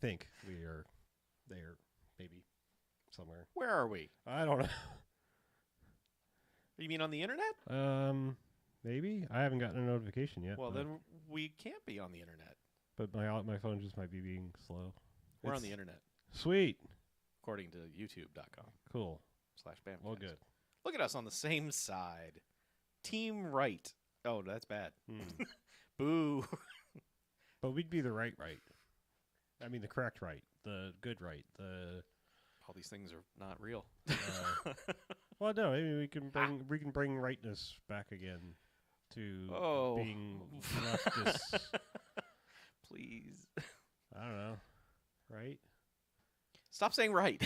think we are there, maybe somewhere. Where are we? I don't know. You mean on the internet? Maybe I haven't gotten a notification yet. Well, then we can't be on the internet. But my phone just might be being slow. We're on the internet, Sweet. according to Cool. youtube.com/BMFcast. Well, good. Look at us on the same side. Team right. Oh, that's bad. Boo. But we'd be the right. I mean, the correct right. The good right. The All these things are not real. well, no. I mean, we can bring rightness back again to being leftist. Please. I don't know. Right? Stop saying right.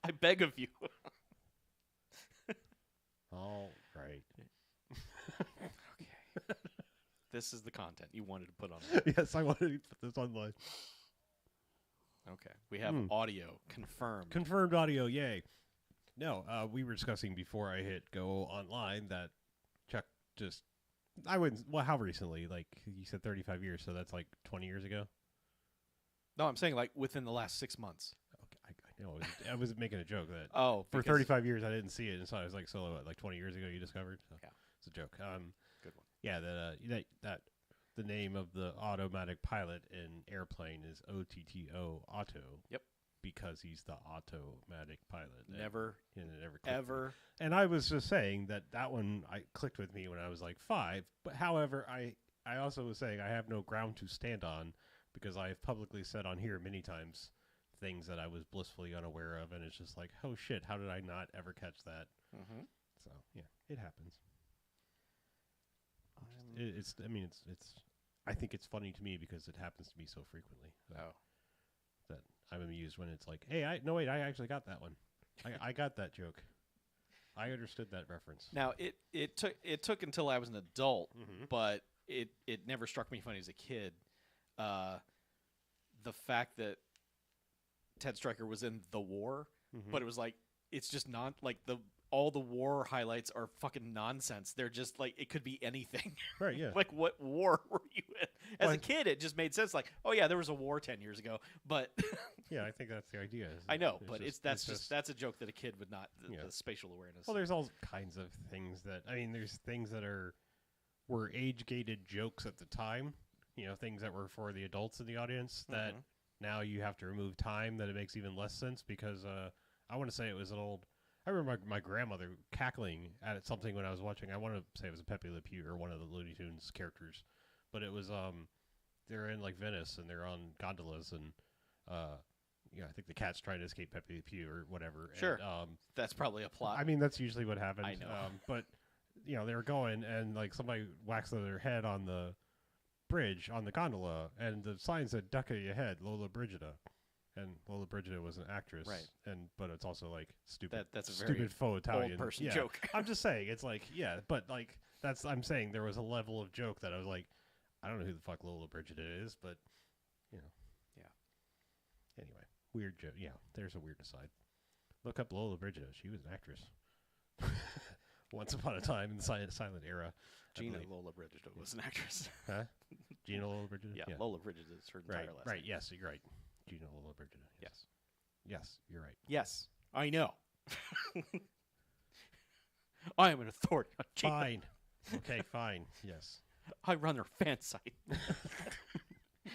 I beg of you. All right. Okay. This is the content you wanted to put on. Yes, I wanted to put this online. Okay. We have audio confirmed. Confirmed audio, yay. No, we were discussing before I hit go online that Chuck just... I wouldn't... Well, how recently? Like, you said 35 years, so that's like 20 years ago? No, I'm saying like within the last 6 months. Okay, I know. I was making a joke that for because- 35 years I didn't see it, and so I was like, so what, like 20 years ago you discovered? So Yeah. It's a joke. Good one. Yeah, that the name of the automatic pilot in airplane is OTTO, Auto. Yep. Because he's the automatic pilot. Never, and it never clicked ever. And I was just saying that one I clicked with me when I was like 5. But however, I also was saying I have no ground to stand on because I have publicly said on here many times things that I was blissfully unaware of, and it's just like, oh shit, how did I not ever catch that? Mm-hmm. So yeah, it happens. It's. I mean, it's. I think it's funny to me because it happens to me so frequently. That I'm amused when it's like, hey, I actually got that one. I got that joke. I understood that reference. Now it took until I was an adult, but it never struck me funny as a kid. The fact that Ted Stryker was in The War, but it was like it's just not like all the war highlights are fucking nonsense. They're just like it could be anything. Right, yeah. Like what war were you in? As a kid, it just made sense. Like, oh yeah, there was a war 10 years ago, but yeah, I think that's the idea. I know, but that's a joke that a kid would not. The spatial awareness. Well, there's all kinds of things that there's things that were age gated jokes at the time. You know, things that were for the adults in the audience that now you have to remove time. That it makes even less sense because I want to say it was an old. I remember my grandmother cackling at something when I was watching. I want to say it was a Pepe Le Pew or one of the Looney Tunes characters, but it was they're in like Venice and they're on gondolas and I think the cat's trying to escape Pepe Le Pew or whatever. Sure, and, that's probably a plot. I mean, that's usually what happened. I know, but they were going and like somebody whacks their head on the bridge on the gondola, and the sign said "Duck your head, Lola Brigida." And Lola Brigida was an actress, right? But it's also like stupid. That's a stupid very faux Italian old person joke. I'm just saying it's like but like I'm saying there was a level of joke that I was like, I don't know who the fuck Lola Brigida is, but yeah. Anyway, weird joke. Yeah, there's a weird aside. Look up Lola Brigida. She was an actress. Once upon a time in the silent era. Gina Lola Brigida was an actress. Huh? Gina Lola Brigida? Yeah, Lola Brigida is her entire last name. Right, yes, you're right. Gina Lola Brigida. Yes. Yes, you're right. Yes, I know. I am an authority on Gina. Fine. Okay, fine. Yes. I run her fan site.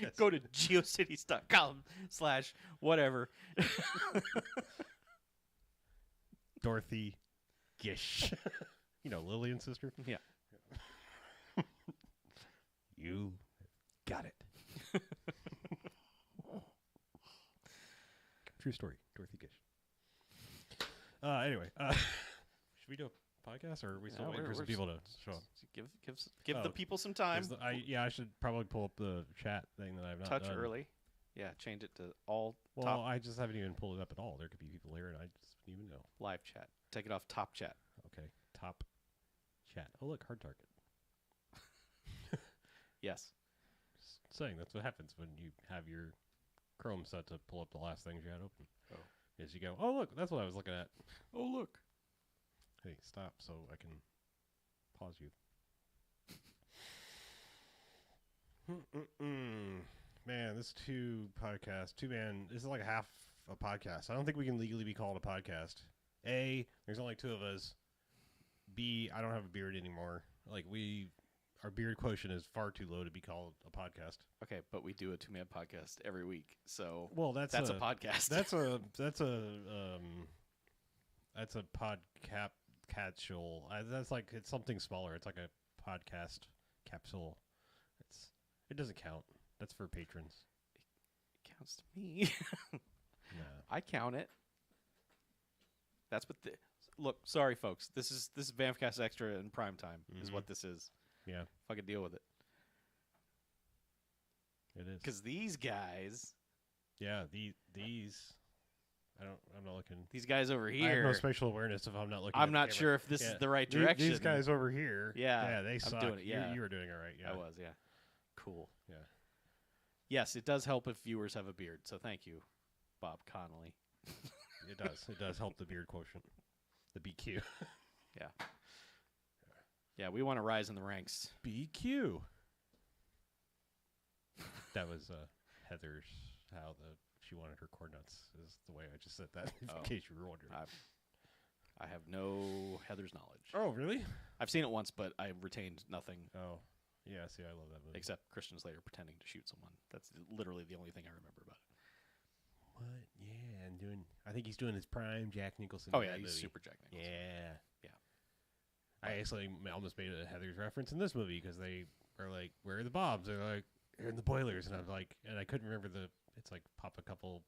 Yes. Go to geocities.com/whatever. Dorothy Gish. Lillian's sister? Yeah. You got it. True story. Dorothy Gish. Anyway, should we do a podcast, or are we still waiting for some people to show up? Give the people some time. I should probably pull up the chat thing that I've not Touch done. early. Yeah, change it to all. Well, top I just haven't even pulled it up at all. There could be people here, and I just wouldn't even know. live chat. Take it off top chat. Okay, top chat. Oh, look, hard target. Yes. Just saying, that's what happens when you have your Chrome set to pull up the last things you had open. Oh. Is you go, oh, look, that's what I was looking at. Oh, look. Hey, stop so I can pause you. Man, this two man. This is like half a podcast. I don't think we can legally be called a podcast. A, there's only two of us. B, I don't have a beard anymore. Like our beard quotient is far too low to be called a podcast. Okay, but we do a two-man podcast every week, so that's a podcast. That's a podcast capsule. That's like it's something smaller. It's like a podcast capsule. It doesn't count. That's for patrons. It counts to me. No. I count it. That's what look, sorry folks. This is BMFcast Extra in prime time is what this is. Yeah. Fucking deal with it. It is. Cuz these guys, yeah, these I'm not looking. These guys over here. I have no spatial awareness if I'm not looking. I'm not sure if this is the right direction. These guys over here. Yeah. They suck. I'm doing it. Yeah. You were doing it right. Yeah. I was, yeah. Cool. Yeah. Yes, it does help if viewers have a beard. So thank you, Bob Connolly. It does. It does help the beard quotient. The BQ. Yeah. Yeah, we want to rise in the ranks. BQ. That was Heather's she wanted her corn nuts is the way I just said that in case you were wondering. I have no Heather's knowledge. Oh, really? I've seen it once, but I retained nothing. Oh. Yeah, see, I love that movie. Except Christian Slater pretending to shoot someone. That's literally the only thing I remember about it. What? Yeah, I think he's doing his prime Jack Nicholson. Oh, yeah, he's super Jack Nicholson. Yeah. Yeah. I actually almost made a Heather's reference in this movie because they are like, where are the Bobs? They're like, they're in the boilers. And I'm like, and I couldn't remember it's like pop a couple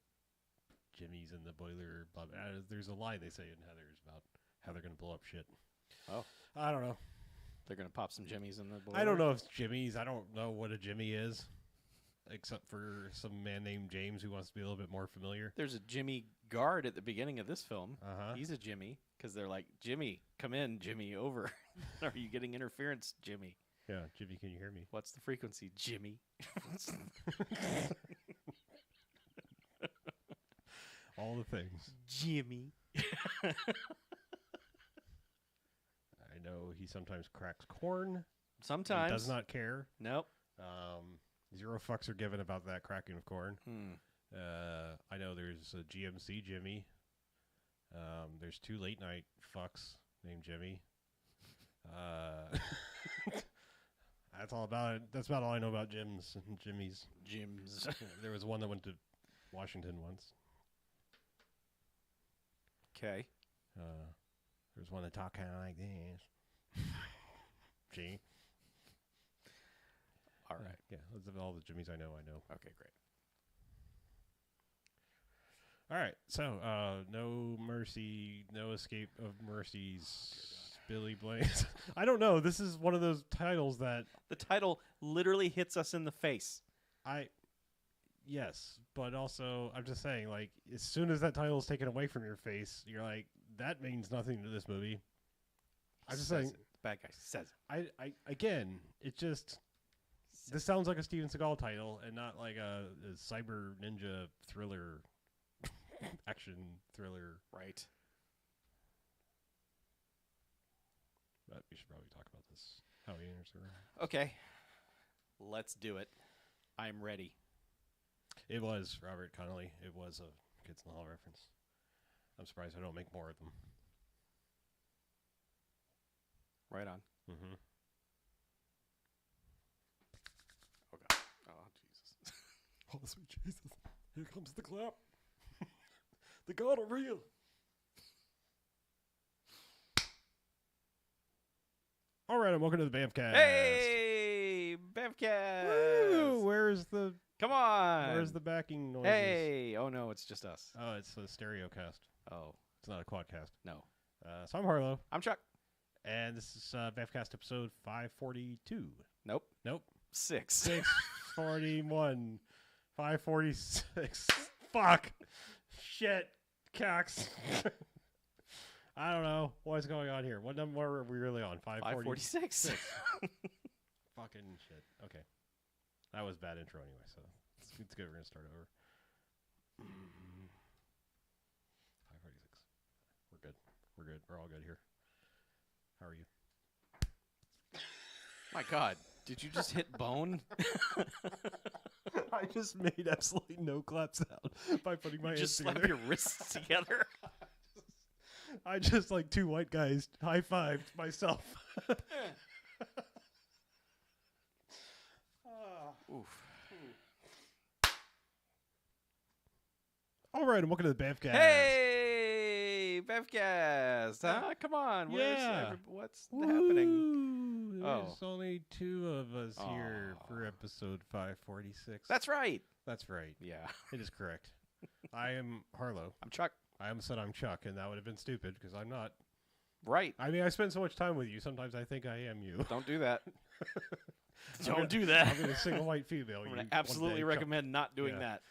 jimmies in the boiler. Blah, blah. There's a line they say in Heather's about how they're going to blow up shit. Oh. I don't know. They're going to pop some jimmies in the boiler? I don't know if it's jimmies. I don't know what a jimmy is, except for some man named James who wants to be a little bit more familiar. There's a Jimmy guard at the beginning of this film. Uh-huh. He's a Jimmy because they're like, Jimmy, come in, Jimmy, over. Are you getting interference, Jimmy? Yeah, Jimmy, can you hear me? What's the frequency, Jimmy? All the things. Jimmy. I know he sometimes cracks corn. Sometimes. Does not care. Nope. Zero fucks are given about that cracking of corn. Hmm. I know there's a GMC Jimmy. There's two late night fucks named Jimmy. That's all about it. That's about all I know about Jims and Jimmys. Jims. There was one that went to Washington once. Okay. There's one that talked kind of like this. G. All right. Yeah, those are all the Jimmys I know. Okay, great. All right. So, No Mercy, No Escape of Mercy's Billy Blaze. I don't know. This is one of those titles that... The title literally hits us in the face. Yes, but also, I'm just saying, like, as soon as that title is taken away from your face, you're like, that means nothing to this movie. I'm just saying... The bad guy says it. Again, it just... This sounds like a Steven Seagal title and not like a cyber ninja thriller, action thriller. Right. But we should probably talk about this. How he enters the room. Okay. Let's do it. I'm ready. It was Robert Connolly. It was a Kids in the Hall reference. I'm surprised I don't make more of them. Right on. Mm-hmm. Oh, God. Oh, Jesus. Oh, sweet Jesus. Here comes the clap. The God are real. All right, and welcome to the BMFcast. Hey, BMFcast. Woo! Where's the... Come on. Where's the backing noises? Hey. Oh, no, it's just us. Oh, it's a stereo cast. Oh. It's not a quadcast. No. So I'm Harlow. I'm Chuck. And this is BMFcast episode 542. Nope. 6. 641. 546. Fuck. Shit. Cocks. I don't know what's going on here. What number are we really on? 546. Fucking shit. Okay. That was bad intro anyway, so it's good. We're going to start over. 546. We're good. We're good. We're all good here. How are you? My God. Did you just hit bone? I just made absolutely no clap sound by putting my hands Just together. slap your wrists together. I just like two white guys high-fived myself. Oof. All right, and welcome to the BMFcast. Hey, BMFcast. Huh? Come on. Yeah. What's happening? There's only two of us here for episode 546. That's right. That's right. Yeah. It is correct. I am Harlow. I'm Chuck. I almost said I'm Chuck, and that would have been stupid because I'm not. Right. I mean, I spend so much time with you. Sometimes I think I am you. Don't do that. Don't do that. I'm going to single white female. I'm going to absolutely recommend not doing that.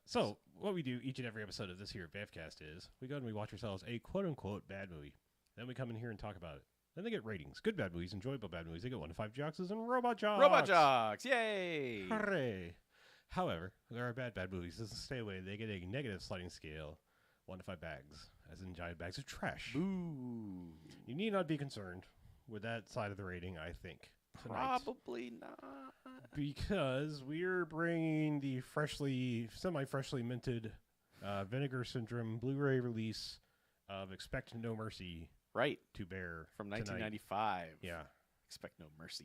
So, what we do each and every episode of this here BMFcast is we go and we watch ourselves a quote-unquote bad movie. Then we come in here and talk about it. Then they get ratings. Good bad movies, enjoyable bad movies. They get 1 to 5 jocks and robot jocks. Robot jocks. Yay. Hooray. However, there are bad movies. Doesn't stay away. They get a negative sliding scale. 1 to 5 bags, as in giant bags of trash. Boo. You need not be concerned with that side of the rating, I think. Tonight. Probably not. Because we're bringing the semi-freshly minted Vinegar Syndrome Blu-ray release of Expect No Mercy Right. to bear From tonight. 1995. Yeah. Expect No Mercy.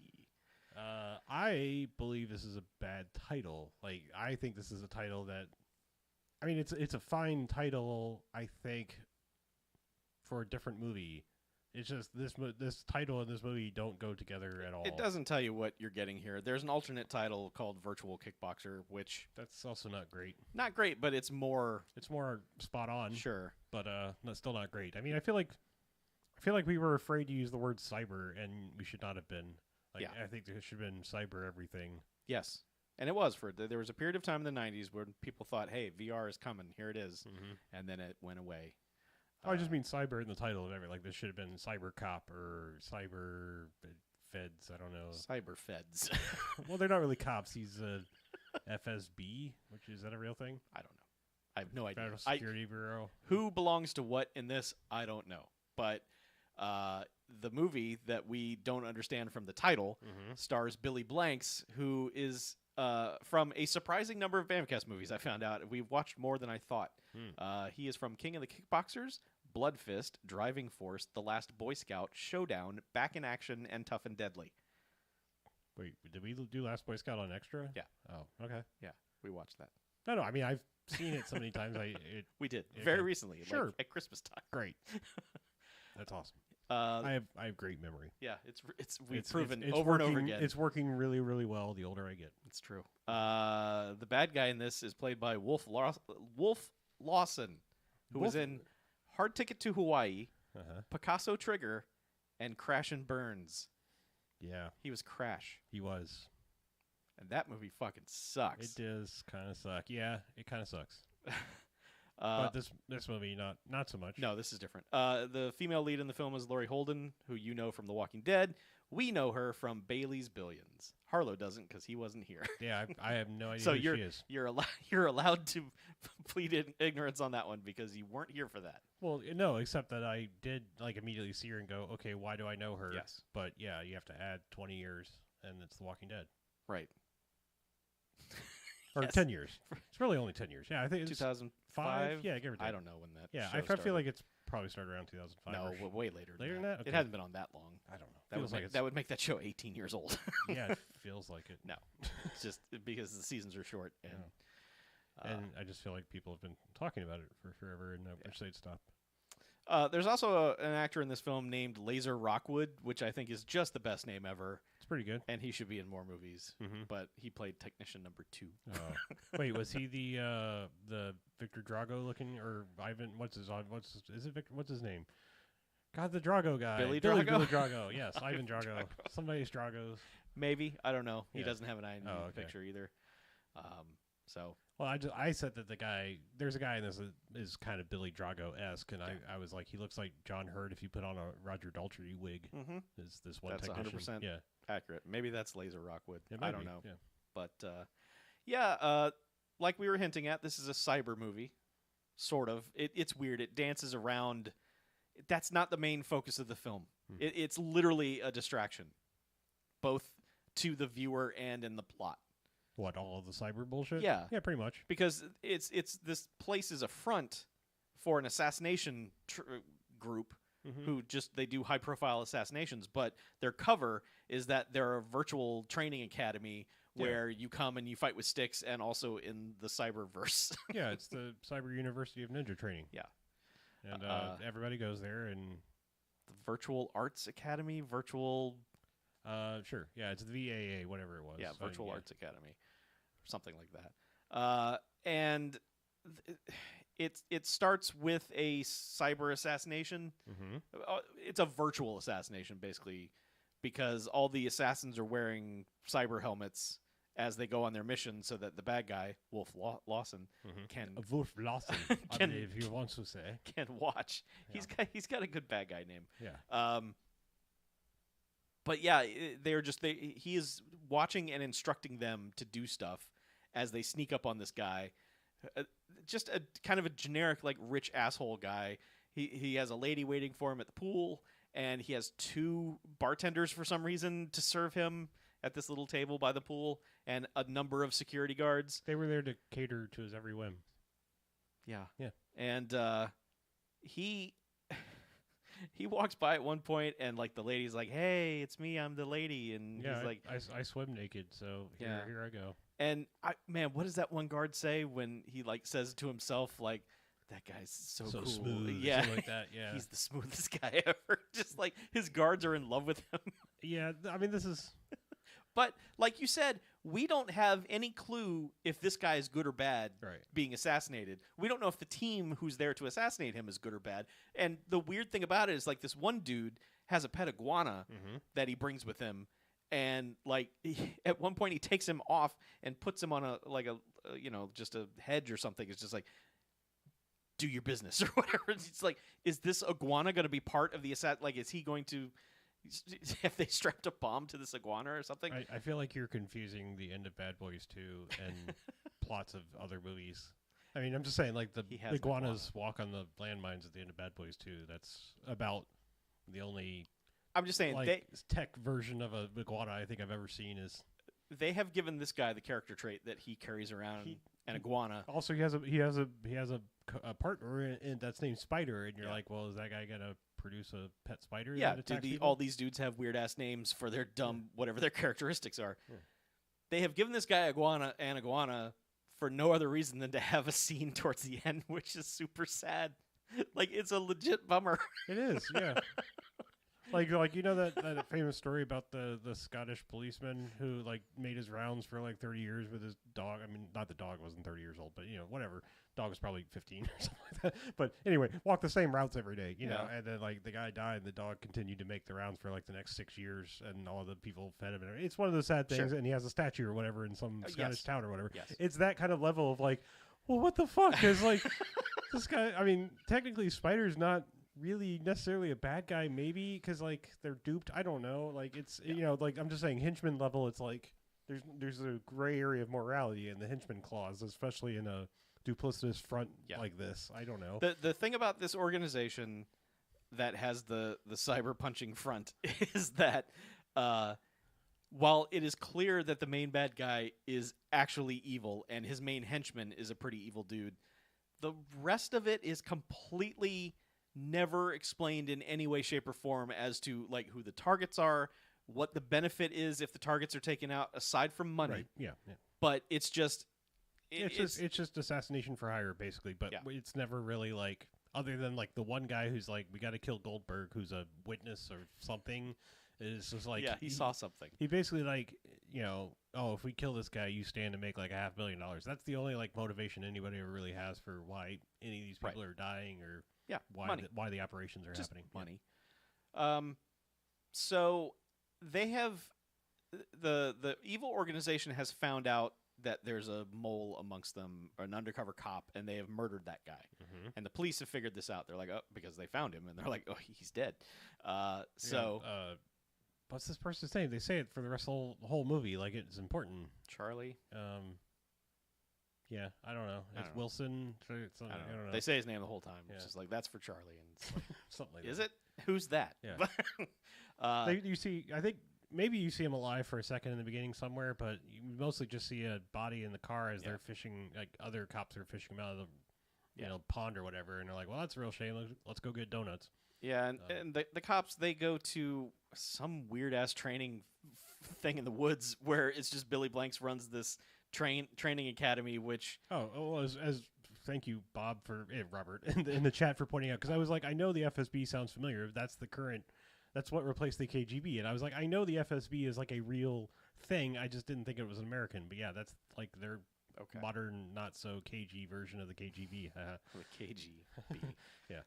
I believe this is a bad title. Like, I think this is a title that, I mean, it's a fine title, I think, for a different movie. It's just this title and this movie don't go together at all. It doesn't tell you what you're getting here. There's an alternate title called Virtual Kickboxer, which That's also not great. not great, but it's more It's more spot on, sure. but still not great. I mean, I feel like we were afraid to use the word cyber, and we should not have been. Like, Yeah. I think there should have been cyber everything. Yes. And it was there was a period of time in the 90s where people thought, "Hey, VR is coming. Here it is." Mm-hmm. And then it went away. I just mean cyber in the title of everything. Like, this should have been Cyber Cop or Cyber Feds. I don't know. Cyber Feds. Well, they're not really cops. He's a FSB, which is that a real thing? I don't know. I have no idea. Federal Security Bureau. Who belongs to what in this? I don't know. But the movie that we don't understand from the title stars Billy Blanks, who is from a surprising number of BMFcast movies. I found out we've watched more than I thought. He is from King of the Kickboxers, Blood Fist, Driving Force, The Last Boy Scout, Showdown, Back in Action, and Tough and Deadly. Wait, did we do Last Boy Scout on Extra? Yeah. Oh, okay. Yeah, we watched that. No. I mean, I've seen it so many times. We did Okay. very recently, Sure. like at Christmas time. Great. That's awesome. I have great memory. Yeah, we've proven over working, and over again. It's working really, really well the older I get. It's true. The bad guy in this is played by Wolf Lawson, who was in Hard Ticket to Hawaii, Picasso Trigger, and Crash and Burns. Yeah. He was Crash. He was. And that movie fucking sucks. It does kind of suck. Yeah, it kind of sucks. But this movie, not so much. No, this is different. The female lead in the film is Laurie Holden, who you know from The Walking Dead. We know her from Bailey's Billions. Harlow doesn't because he wasn't here. Yeah, I have no idea So who she is. you're allowed to plead ignorance on that one because you weren't here for that. Well, no, except that I did like immediately see her and go, okay, why do I know her? Yes. But yeah, you have to add 20 years, and it's The Walking Dead. Right. Or Yes. 10 years. It's really only 10 years. Yeah, I think it's 2005. Yeah, give or take. I don't know when that. Yeah, show I feel started. like it's probably started around 2005. No, way later. Later than that? Okay. It hasn't been on that long. I don't know. That Feels like would make that show 18 years old. yeah, it feels like it. No, it's just because the seasons are short. And, And I just feel like people have been talking about it for forever, and I wish they'd stop. there's also an actor in this film named Laser Rockwood, which I think is just the best name ever. It's pretty good. And he should be in more movies. Mhm. But he played Technician Number 2. Wait, was he the Victor Drago looking or Ivan? What's his name? God, the Drago guy. Billy Billy Drago? Drago. Yes, Ivan Drago. Somebody's Dragos. Maybe. I don't know. He Yeah. doesn't have an IMDb okay. picture either. So Well, I said that there's a guy in this that is kind of Billy Drago-esque, and I was like, he looks like John Hurt if you put on a Roger Daltrey wig. Is this one that's technician? 100% Yeah, accurate. Maybe that's Laser Rockwood. it I might don't be, know. Yeah. But like we were hinting at, this is a cyber movie, sort of. It's weird. It dances around. That's not the main focus of the film. It's literally a distraction, both to the viewer and in the plot. What, all of the cyber bullshit? Yeah. Yeah, pretty much. Because it's this place is a front for an assassination group who they do high profile assassinations, but their cover is that they're a virtual training academy where you come and you fight with sticks, and also in the cyberverse. Yeah, it's the Cyber University of Ninja Training. Yeah. And everybody goes there, and the Virtual Arts Academy, sure. Yeah, it's the VAA, whatever it was. Yeah, Virtual Arts Academy, something like that. And it starts with a cyber assassination. It's a virtual assassination, basically, because all the assassins are wearing cyber helmets as they go on their mission, so that the bad guy, Wolf Lawson, can Wolf Lawson, I believe he wants to say, can watch. Yeah. He's got a good bad guy name. Yeah. But yeah, he is watching and instructing them to do stuff as they sneak up on this guy. Just a kind of a generic, like, rich asshole guy. He has a lady waiting for him at the pool, and he has 2 bartenders for some reason to serve him at this little table by the pool, and a number of security guards. They were there to cater to his every whim. Yeah. Yeah. And he walks by at one point, and, like, the lady's like, "Hey, it's me, I'm the lady," and he's like, I swim naked, so here I go. And what does that one guard say when he, like, says to himself, like, "That guy's so cool, smooth," yeah, something like that. Yeah, he's the smoothest guy ever. Just like his guards are in love with him. Yeah, I mean, this is. But like you said, we don't have any clue if this guy is good or bad being assassinated. We don't know if the team who's there to assassinate him is good or bad. And the weird thing about it is, like, this one dude has a pet iguana that he brings with him. And, like, at one point he takes him off and puts him on a just a hedge or something. It's just like, do your business or whatever. It's like, is this iguana going to be part of the like, is he going to, have they strapped a bomb to this iguana or something? I feel like you're confusing the end of Bad Boys 2 and plots of other movies. I mean, I'm just saying, like, the iguanas walk on the landmines at the end of Bad Boys 2. That's about the only... I'm just saying, like, tech version of a iguana I think I've ever seen is... They have given this guy the character trait that he carries around an iguana. Also, he has a partner that's named Spider, and you're like, well, is that guy gonna produce a pet spider? Yeah, all these dudes have weird ass names for their dumb whatever their characteristics are. Yeah. They have given this guy an iguana for no other reason than to have a scene towards the end, which is super sad. Like, it's a legit bummer. It is, yeah. Like you know that famous story about the Scottish policeman who, like, made his rounds for like 30 years with his dog. I mean, not the dog wasn't 30 years old, but, you know, whatever. Dog was probably 15 or something like that. But anyway, walked the same routes every day, you know. And then, like, the guy died, and the dog continued to make the rounds for like the next 6 years, and all the people fed him. It's one of the sad things, and he has a statue or whatever in some Scottish town or whatever. Yes. It's that kind of level of, like, well, what the fuck? Because, like, this guy. I mean, technically, Spider's not really necessarily a bad guy, maybe, because, like, they're duped. I don't know. Like, it's you know, like, I'm just saying, henchman level. It's like there's a gray area of morality in the henchman clause, especially in a duplicitous front like this. I don't know. The thing about this organization that has the cyber punching front is that while it is clear that the main bad guy is actually evil and his main henchman is a pretty evil dude, the rest of it is completely never explained in any way, shape, or form as to, like, who the targets are, what the benefit is if the targets are taken out, aside from money. Right. Yeah. But it's just... It's just assassination for hire, basically. But it's never really, like, other than, like, the one guy who's like, we got to kill Goldberg, who's a witness or something. Is just like... Yeah, he saw something. He basically, like, you know, oh, if we kill this guy, you stand to make, like, $500,000. That's the only, like, motivation anybody ever really has for why any of these people are dying or... Yeah, why the operations are just happening. Money. So they have the evil organization has found out that there's a mole amongst them, or an undercover cop, and they have murdered that guy. And the police have figured this out. They're like, oh, because they found him, and they're like, oh, he's dead. What's this person's name? They say it for the rest of the whole movie, like it's important. Charlie. Yeah, I don't know. It's Wilson. I don't know. They say his name the whole time. It's just like, that's for Charlie. And it's like, something like is that. Is it? Who's that? Yeah. You see, I think maybe you see him alive for a second in the beginning somewhere, but you mostly just see a body in the car as they're fishing. Like other cops are fishing him out of the pond or whatever, and they're like, "Well, that's a real shame. Let's go get donuts." Yeah, and the cops, they go to some weird ass training thing in the woods where it's just Billy Blanks runs this training academy, which as thank you, Bob, for Robert in the chat for pointing out, because I was like, I know the FSB sounds familiar. That's what replaced the KGB, and I was like, I know the FSB is like a real thing. I just didn't think it was an American. But yeah, that's like their modern, not so KG version of the KGB. The KGB. Yeah.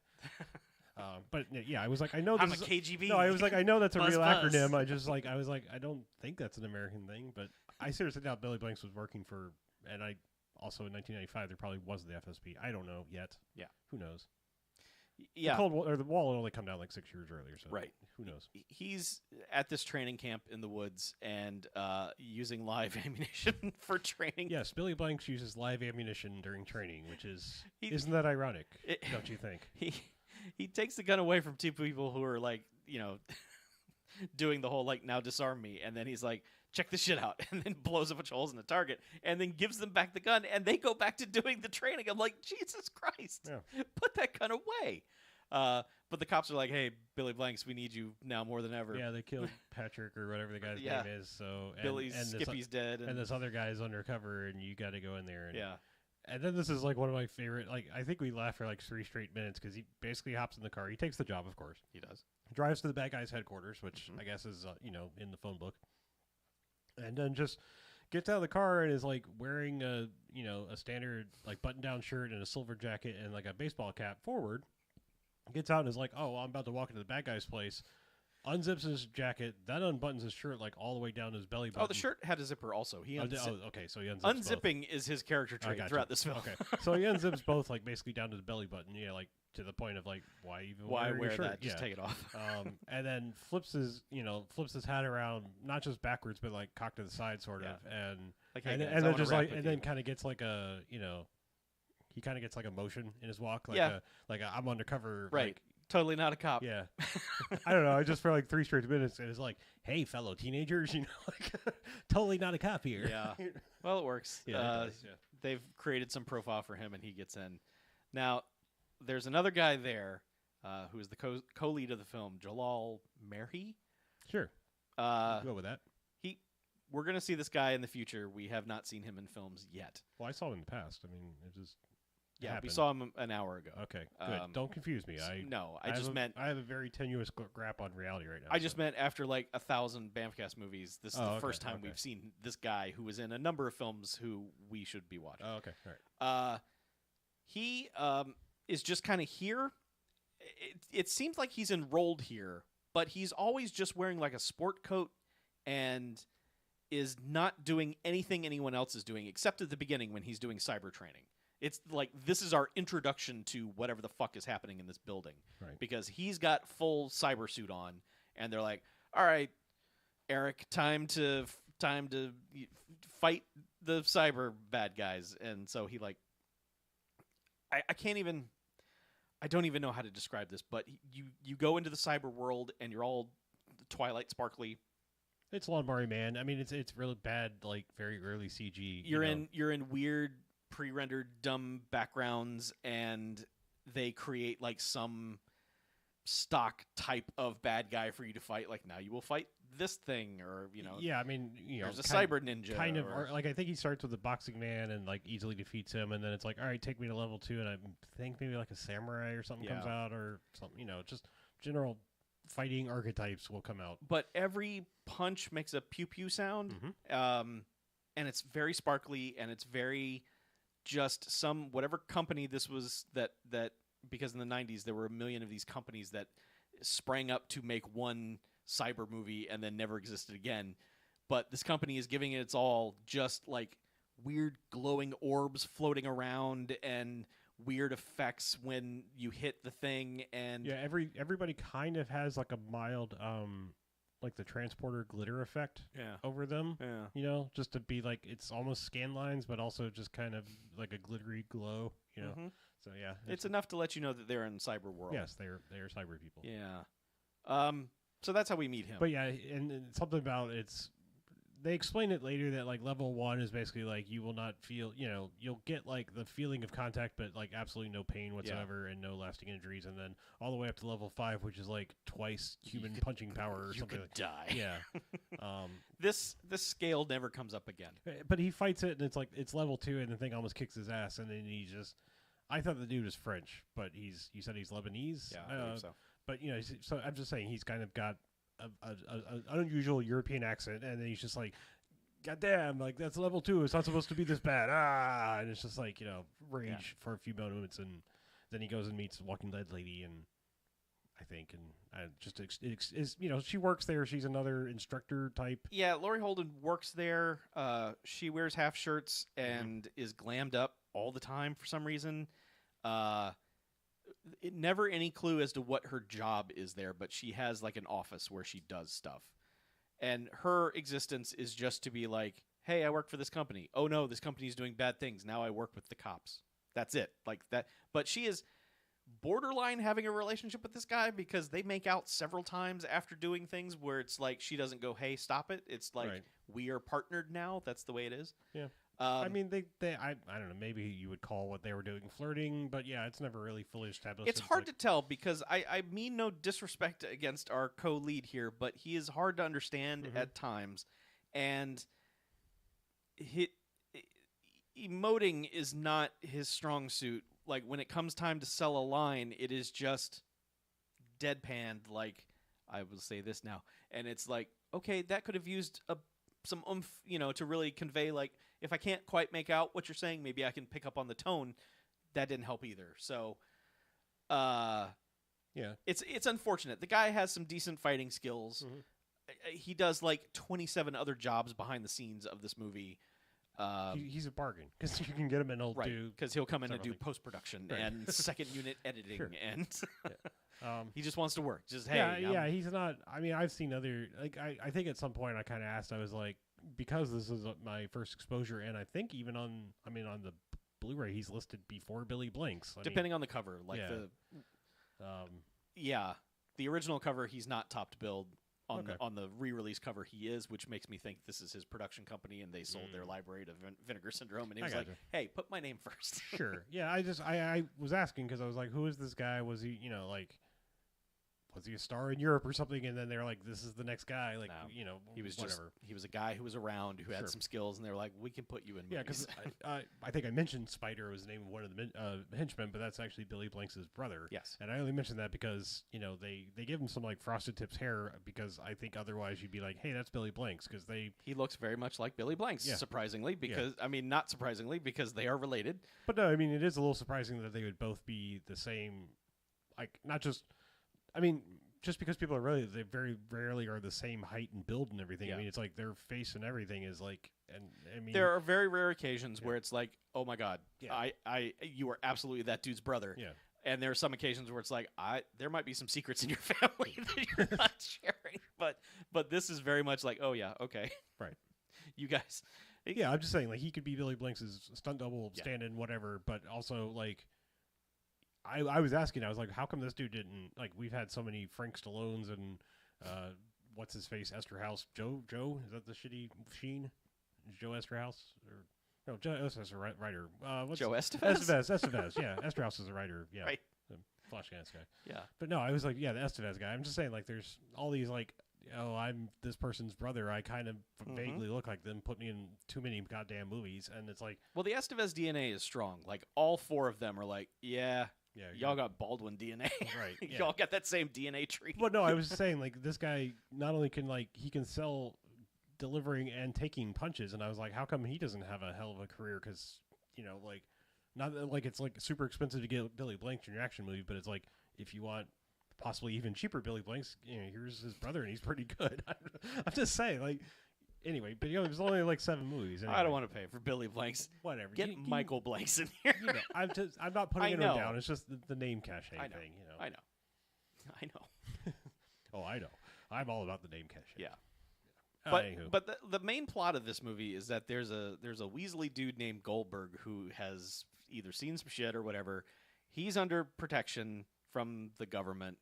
But yeah, I was like, I know this I'm a KGB. No, I was like, I know that's a real buzz. acronym. I was like, I don't think that's an American thing, but I seriously doubt Billy Blanks was working for, and I also in 1995 there probably was the FSB. I don't know yet. Yeah. Who knows? Yeah. The wall had only come down like 6 years earlier, so right. Who knows? He's at this training camp in the woods and using live ammunition for training. Yes, Billy Blanks uses live ammunition during training, which isn't that ironic? Don't you think? He takes the gun away from two people who are like, doing the whole like, now disarm me, and then he's like, check this shit out, and then blows a bunch of holes in the target, and then gives them back the gun, and they go back to doing the training. I'm like, Jesus Christ, put that gun away. But the cops are like, hey, Billy Blanks, we need you now more than ever. Yeah, they killed Patrick or whatever the guy's name is. So Skippy's dead, and this other guy's undercover, and you got to go in there. And, yeah. And then this is like one of my favorite. Like I think we laughed for like 3 straight minutes because he basically hops in the car. He takes the job, of course. He does. Drives to the bad guy's headquarters, which I guess is in the phone book. And then just gets out of the car and is like wearing a standard like button down shirt and a silver jacket and like a baseball cap forward. Gets out and is like, oh, well, I'm about to walk into the bad guy's place. Unzips his jacket, then unbuttons his shirt like all the way down to his belly button. Oh, the shirt had a zipper also. Okay, so he unzips unzipping both. is his character trait throughout this film. Okay, so he unzips both like basically down to the belly button. Yeah, like to the point of like, why wear your shirt? that? Just take it off. And then flips his hat around, not just backwards, but like cocked to the side, sort of, and like, and then just like, and then kind of gets like a he kind of gets like a motion in his walk, like I'm undercover, right. Like, totally not a cop. Yeah. I don't know. I just for like 3 straight minutes, it was like, hey, fellow teenagers, like totally not a cop here. Yeah. Well, it works. Yeah, they've created some profile for him, and he gets in. Now, there's another guy there who is the co-lead of the film, Jalal Merhi. Sure. Go with that. We're going to see this guy in the future. We have not seen him in films yet. Well, I saw him in the past. I mean, it just... Yeah, we saw him an hour ago. Okay, good. Don't confuse me. I have a very tenuous grasp on reality right now. I just meant after like 1,000 BMFcast movies, this is the first time we've seen this guy who was in a number of films who we should be watching. Oh, okay, all right. He is just kind of here. It seems like he's enrolled here, but he's always just wearing like a sport coat and is not doing anything anyone else is doing, except at the beginning when he's doing cyber training. It's like this is our introduction to whatever the fuck is happening in this building. Right. Because he's got full cyber suit on, and they're like, all right, Eric, time to fight the cyber bad guys. And so he like, I don't even know how to describe this, but you go into the cyber world and you're all Twilight sparkly. It's Lawnmower Man. I mean, it's really bad, like very early CG. You're in weird pre-rendered dumb backgrounds, and they create like some stock type of bad guy for you to fight. Like, now you will fight this thing, or Yeah, I mean, there's a cyber ninja. Kind of, or like I think he starts with a boxing man and like easily defeats him, and then it's like, all right, take me to level 2, and I think maybe like a samurai or something comes out, or something. Just general fighting archetypes will come out. But every punch makes a pew pew sound, and it's very sparkly, and it's very just whatever company this was that because in the 90s there were a million of these companies that sprang up to make one cyber movie and then never existed again. But this company is giving it its all, just like weird glowing orbs floating around and weird effects when you hit the thing. And yeah, everybody kind of has like a mild like the transporter glitter effect over them. Yeah. Just to be like, it's almost scan lines, but also just kind of like a glittery glow, So yeah. It's enough to let you know that they're in cyber world. Yes, they're cyber people. Yeah. So that's how we meet him. But yeah, and something about they explain it later that like level 1 is basically like you will not feel, you'll get like the feeling of contact, but like absolutely no pain whatsoever and no lasting injuries. And then all the way up to level 5, which is like twice human punching power or something. You could die. Yeah. This scale never comes up again. But he fights it, and it's like it's level 2, and the thing almost kicks his ass, and then he just. I thought the dude was French, but you said he's Lebanese. Yeah, I believe so. But so I'm just saying he's kind of got an unusual European accent, and then he's just like, "God damn, like that's level 2. It's not supposed to be this bad." And it's just like rage for a few moments, and then he goes and meets Walking Dead lady, and I think, she works there. She's another instructor type. Yeah, Laurie Holden works there. She wears half shirts and is glammed up all the time for some reason. Never any clue as to what her job is there, but she has like an office where she does stuff. And her existence is just to be like, hey, I work for this company. Oh no, this company is doing bad things. Now I work with the cops. That's it. Like that. But she is borderline having a relationship with this guy because they make out several times after doing things where it's like she doesn't go, hey, stop it. It's like we are partnered now. That's the way it is. Yeah. I mean, I don't know, maybe you would call what they were doing flirting, but yeah, it's never really fully established. It's hard to tell because I mean no disrespect against our co-lead here, but he is hard to understand at times, and emoting is not his strong suit. Like, when it comes time to sell a line, it is just deadpanned, like, I will say this now, and it's like, okay, that could have used some oomph, to really convey, like, if I can't quite make out what you're saying, maybe I can pick up on the tone. That didn't help either. So, it's unfortunate. The guy has some decent fighting skills. He does like 27 other jobs behind the scenes of this movie. He's a bargain because you can get him and he'll do because he'll come in and do post production and second unit editing and he just wants to work. Just he's not. I mean, I've seen other I think at some point I kind of asked. I was like, because this is my first exposure, and I think even on the Blu-ray he's listed before Billy Blanks. Depending on the cover, like the original cover he's not topped billed. On the re-release cover he is, which makes me think this is his production company and they sold their library to Vinegar Syndrome, and he was like, hey, put my name first. Sure. Yeah, I was asking because I was like, who is this guy? Was he, was he a star in Europe or something? And then they're like, this is the next guy. Like, no, he was whatever. He was a guy who was around who had some skills, and they were like, we can put you in movies. Yeah, because I think I mentioned Spider was the name of one of the henchmen, but that's actually Billy Blanks' brother. Yes. And I only mentioned that because, they give him some like frosted tips hair because I think otherwise you'd be like, hey, that's Billy Blanks because he looks very much like Billy Blanks, surprisingly, because not surprisingly, because they are related. But no, I mean, it is a little surprising that they would both be the same, like not just, just because people are they very rarely are the same height and build and everything. I mean, it's like their face and everything is like, and I mean, there are very rare occasions where it's like, oh my God, you are absolutely that dude's brother. Yeah. And there are some occasions where it's like, there might be some secrets in your family that you're not sharing, but this is very much like, oh yeah, okay, right, you guys. Yeah, I'm just saying, like, he could be Billy Blanks' stunt double, stand-in, whatever, but also like. I was asking, I was like, how come this dude didn't, like, we've had so many Frank Stallones and, what's his face, Esterhaus, Joe, is that the shitty Sheen? Joe Esterhaus? No, Joe Esterhaus is a writer. Joe Estevez? Estevez, yeah. Esterhaus is a writer, yeah. Right. The Flashdance guy. Yeah. But no, I was like, yeah, the Estevez guy. I'm just saying, like, there's all these, like, oh, I'm this person's brother. I kind of vaguely look like them. Put me in too many goddamn movies. And it's like... Well, the Estevez DNA is strong. Like, all four of them are like, y'all got Baldwin DNA. Right. Yeah. Y'all got that same DNA tree. Well, no, I was saying, like, this guy not only can, like, he can sell delivering and taking punches, and I was like, how come he doesn't have a hell of a career? Because, like, not that, like, it's, like, super expensive to get Billy Blanks in your action movie, but it's like, if you want possibly even cheaper Billy Blanks, here's his brother, and he's pretty good. I'm just saying, like... Anyway, but there's only like 7 movies. Anyway. I don't want to pay for Billy Blanks. Whatever. Get Michael Blanks in here. I'm not putting him down. It's just the name cachet thing. I know. Oh, I know. I'm all about the name cachet. Yeah. But the main plot of this movie is that there's a Weasley dude named Goldberg who has either seen some shit or whatever. He's under protection from the government,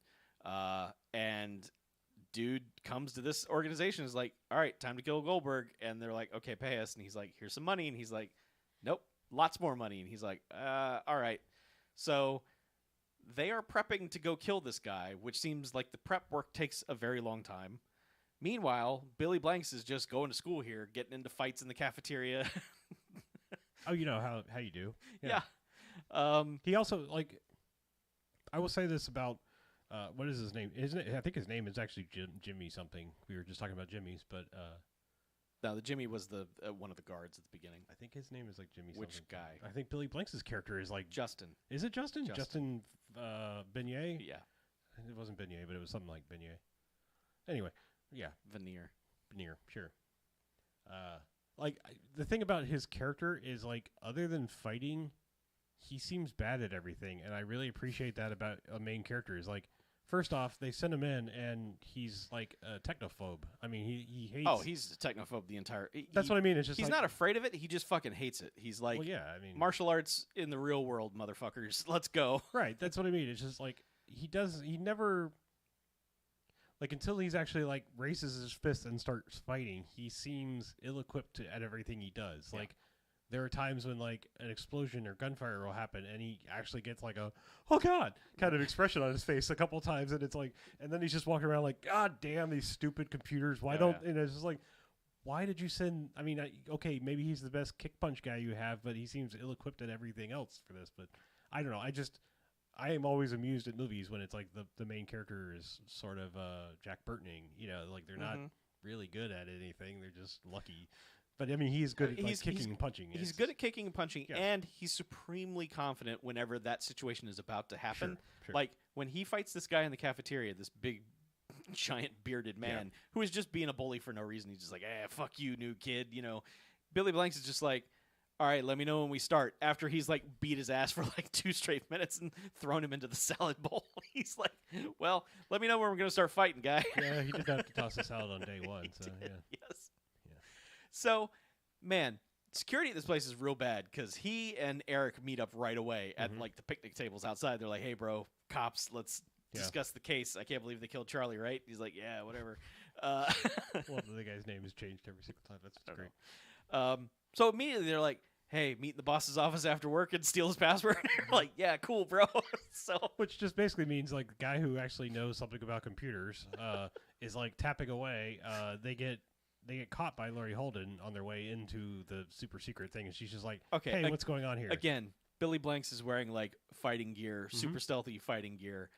and dude comes to this organization, is like, all right, time to kill Goldberg. And they're like, okay, pay us. And he's like, here's some money. And he's like, nope, lots more money. And he's like, all right. So they are prepping to go kill this guy, which seems like the prep work takes a very long time. Meanwhile, Billy Blanks is just going to school here, getting into fights in the cafeteria. Oh, you know how you do. Yeah. He also, like, I will say this about, what is his name? I think his name is actually Jimmy something. We were just talking about Jimmy's, but... no, the Jimmy was the one of the guards at the beginning. I think his name is like Jimmy Which something. guy? I think Billy Blanks' character is like... Justin. Is it Justin? Justin Beignet? Yeah. It wasn't Beignet, but it was something like Beignet. Anyway, yeah. Veneer, sure. The thing about his character is, like, other than fighting, he seems bad at everything, and I really appreciate that about a main character. Is like, first off, they send him in, and he's like a technophobe. I mean, he hates. Oh, he's a technophobe the entire. That's what I mean. It's just he's like, not afraid of it. He just fucking hates it. He's like, well, yeah. I mean, martial arts in the real world, motherfuckers. Let's go. Right. That's what I mean. It's just like he never. Like, until he's actually, like, raises his fist and starts fighting, he seems ill-equipped at everything he does. Yeah. Like, there are times when, like, an explosion or gunfire will happen, and he actually gets, like, a, oh, God, kind of expression on his face a couple times, and it's like, and then he's just walking around like, God damn, these stupid computers. Why don't, and it's just like, why did you send, I mean, okay, maybe he's the best kick punch guy you have, but he seems ill-equipped at everything else for this. But I don't know. I am always amused at movies when it's like the main character is sort of Jack Burtoning, you know, like they're not really good at anything. They're just lucky. But I mean, he's good at kicking and punching. He's good at kicking and punching, yes. And he's supremely confident whenever that situation is about to happen. Sure. Like when he fights this guy in the cafeteria, this big, giant bearded man who is just being a bully for no reason. He's just like, fuck you, new kid. You know, Billy Blanks is just like, all right, let me know when we start. After he's like beat his ass for like 2 straight minutes and thrown him into the salad bowl, he's like, well, let me know when we're going to start fighting, guy. Yeah, he did have to toss the salad on day one. So, yeah. Yes. Yeah. So, man, security at this place is real bad because he and Eric meet up right away at like the picnic tables outside. They're like, hey, bro, cops, let's discuss the case. I can't believe they killed Charlie, right? He's like, yeah, whatever. Well, the guy's name has changed every single time. That's great. So immediately they're like, hey, meet in the boss's office after work and steal his password. Like, yeah, cool, bro. So, which just basically means like the guy who actually knows something about computers is like tapping away. They get caught by Laurie Holden on their way into the super secret thing, and she's just like, okay, hey, what's going on here? Again, Billy Blanks is wearing like fighting gear, super stealthy fighting gear.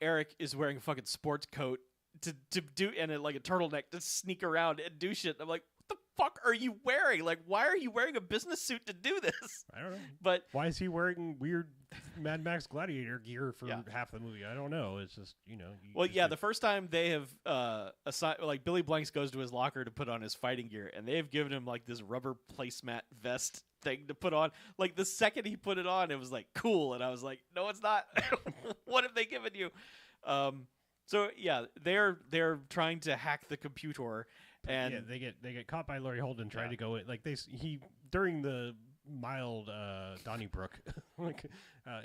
Eric is wearing a fucking sports coat to do and like a turtleneck to sneak around and do shit. I'm like, what the fuck are you wearing? Like, why are you wearing a business suit to do this? I don't know. But why is he wearing weird Mad Max Gladiator gear for half the movie? I don't know. It's just, you know. The first time they have assigned, like, Billy Blanks goes to his locker to put on his fighting gear, and they have given him like this rubber placemat vest thing to put on. Like, the second he put it on, it was like cool, and I was like, no, it's not. What have they given you? So yeah, they're trying to hack the computer. And they get caught by Laurie Holden trying to go in. Like during the mild Donnybrook, like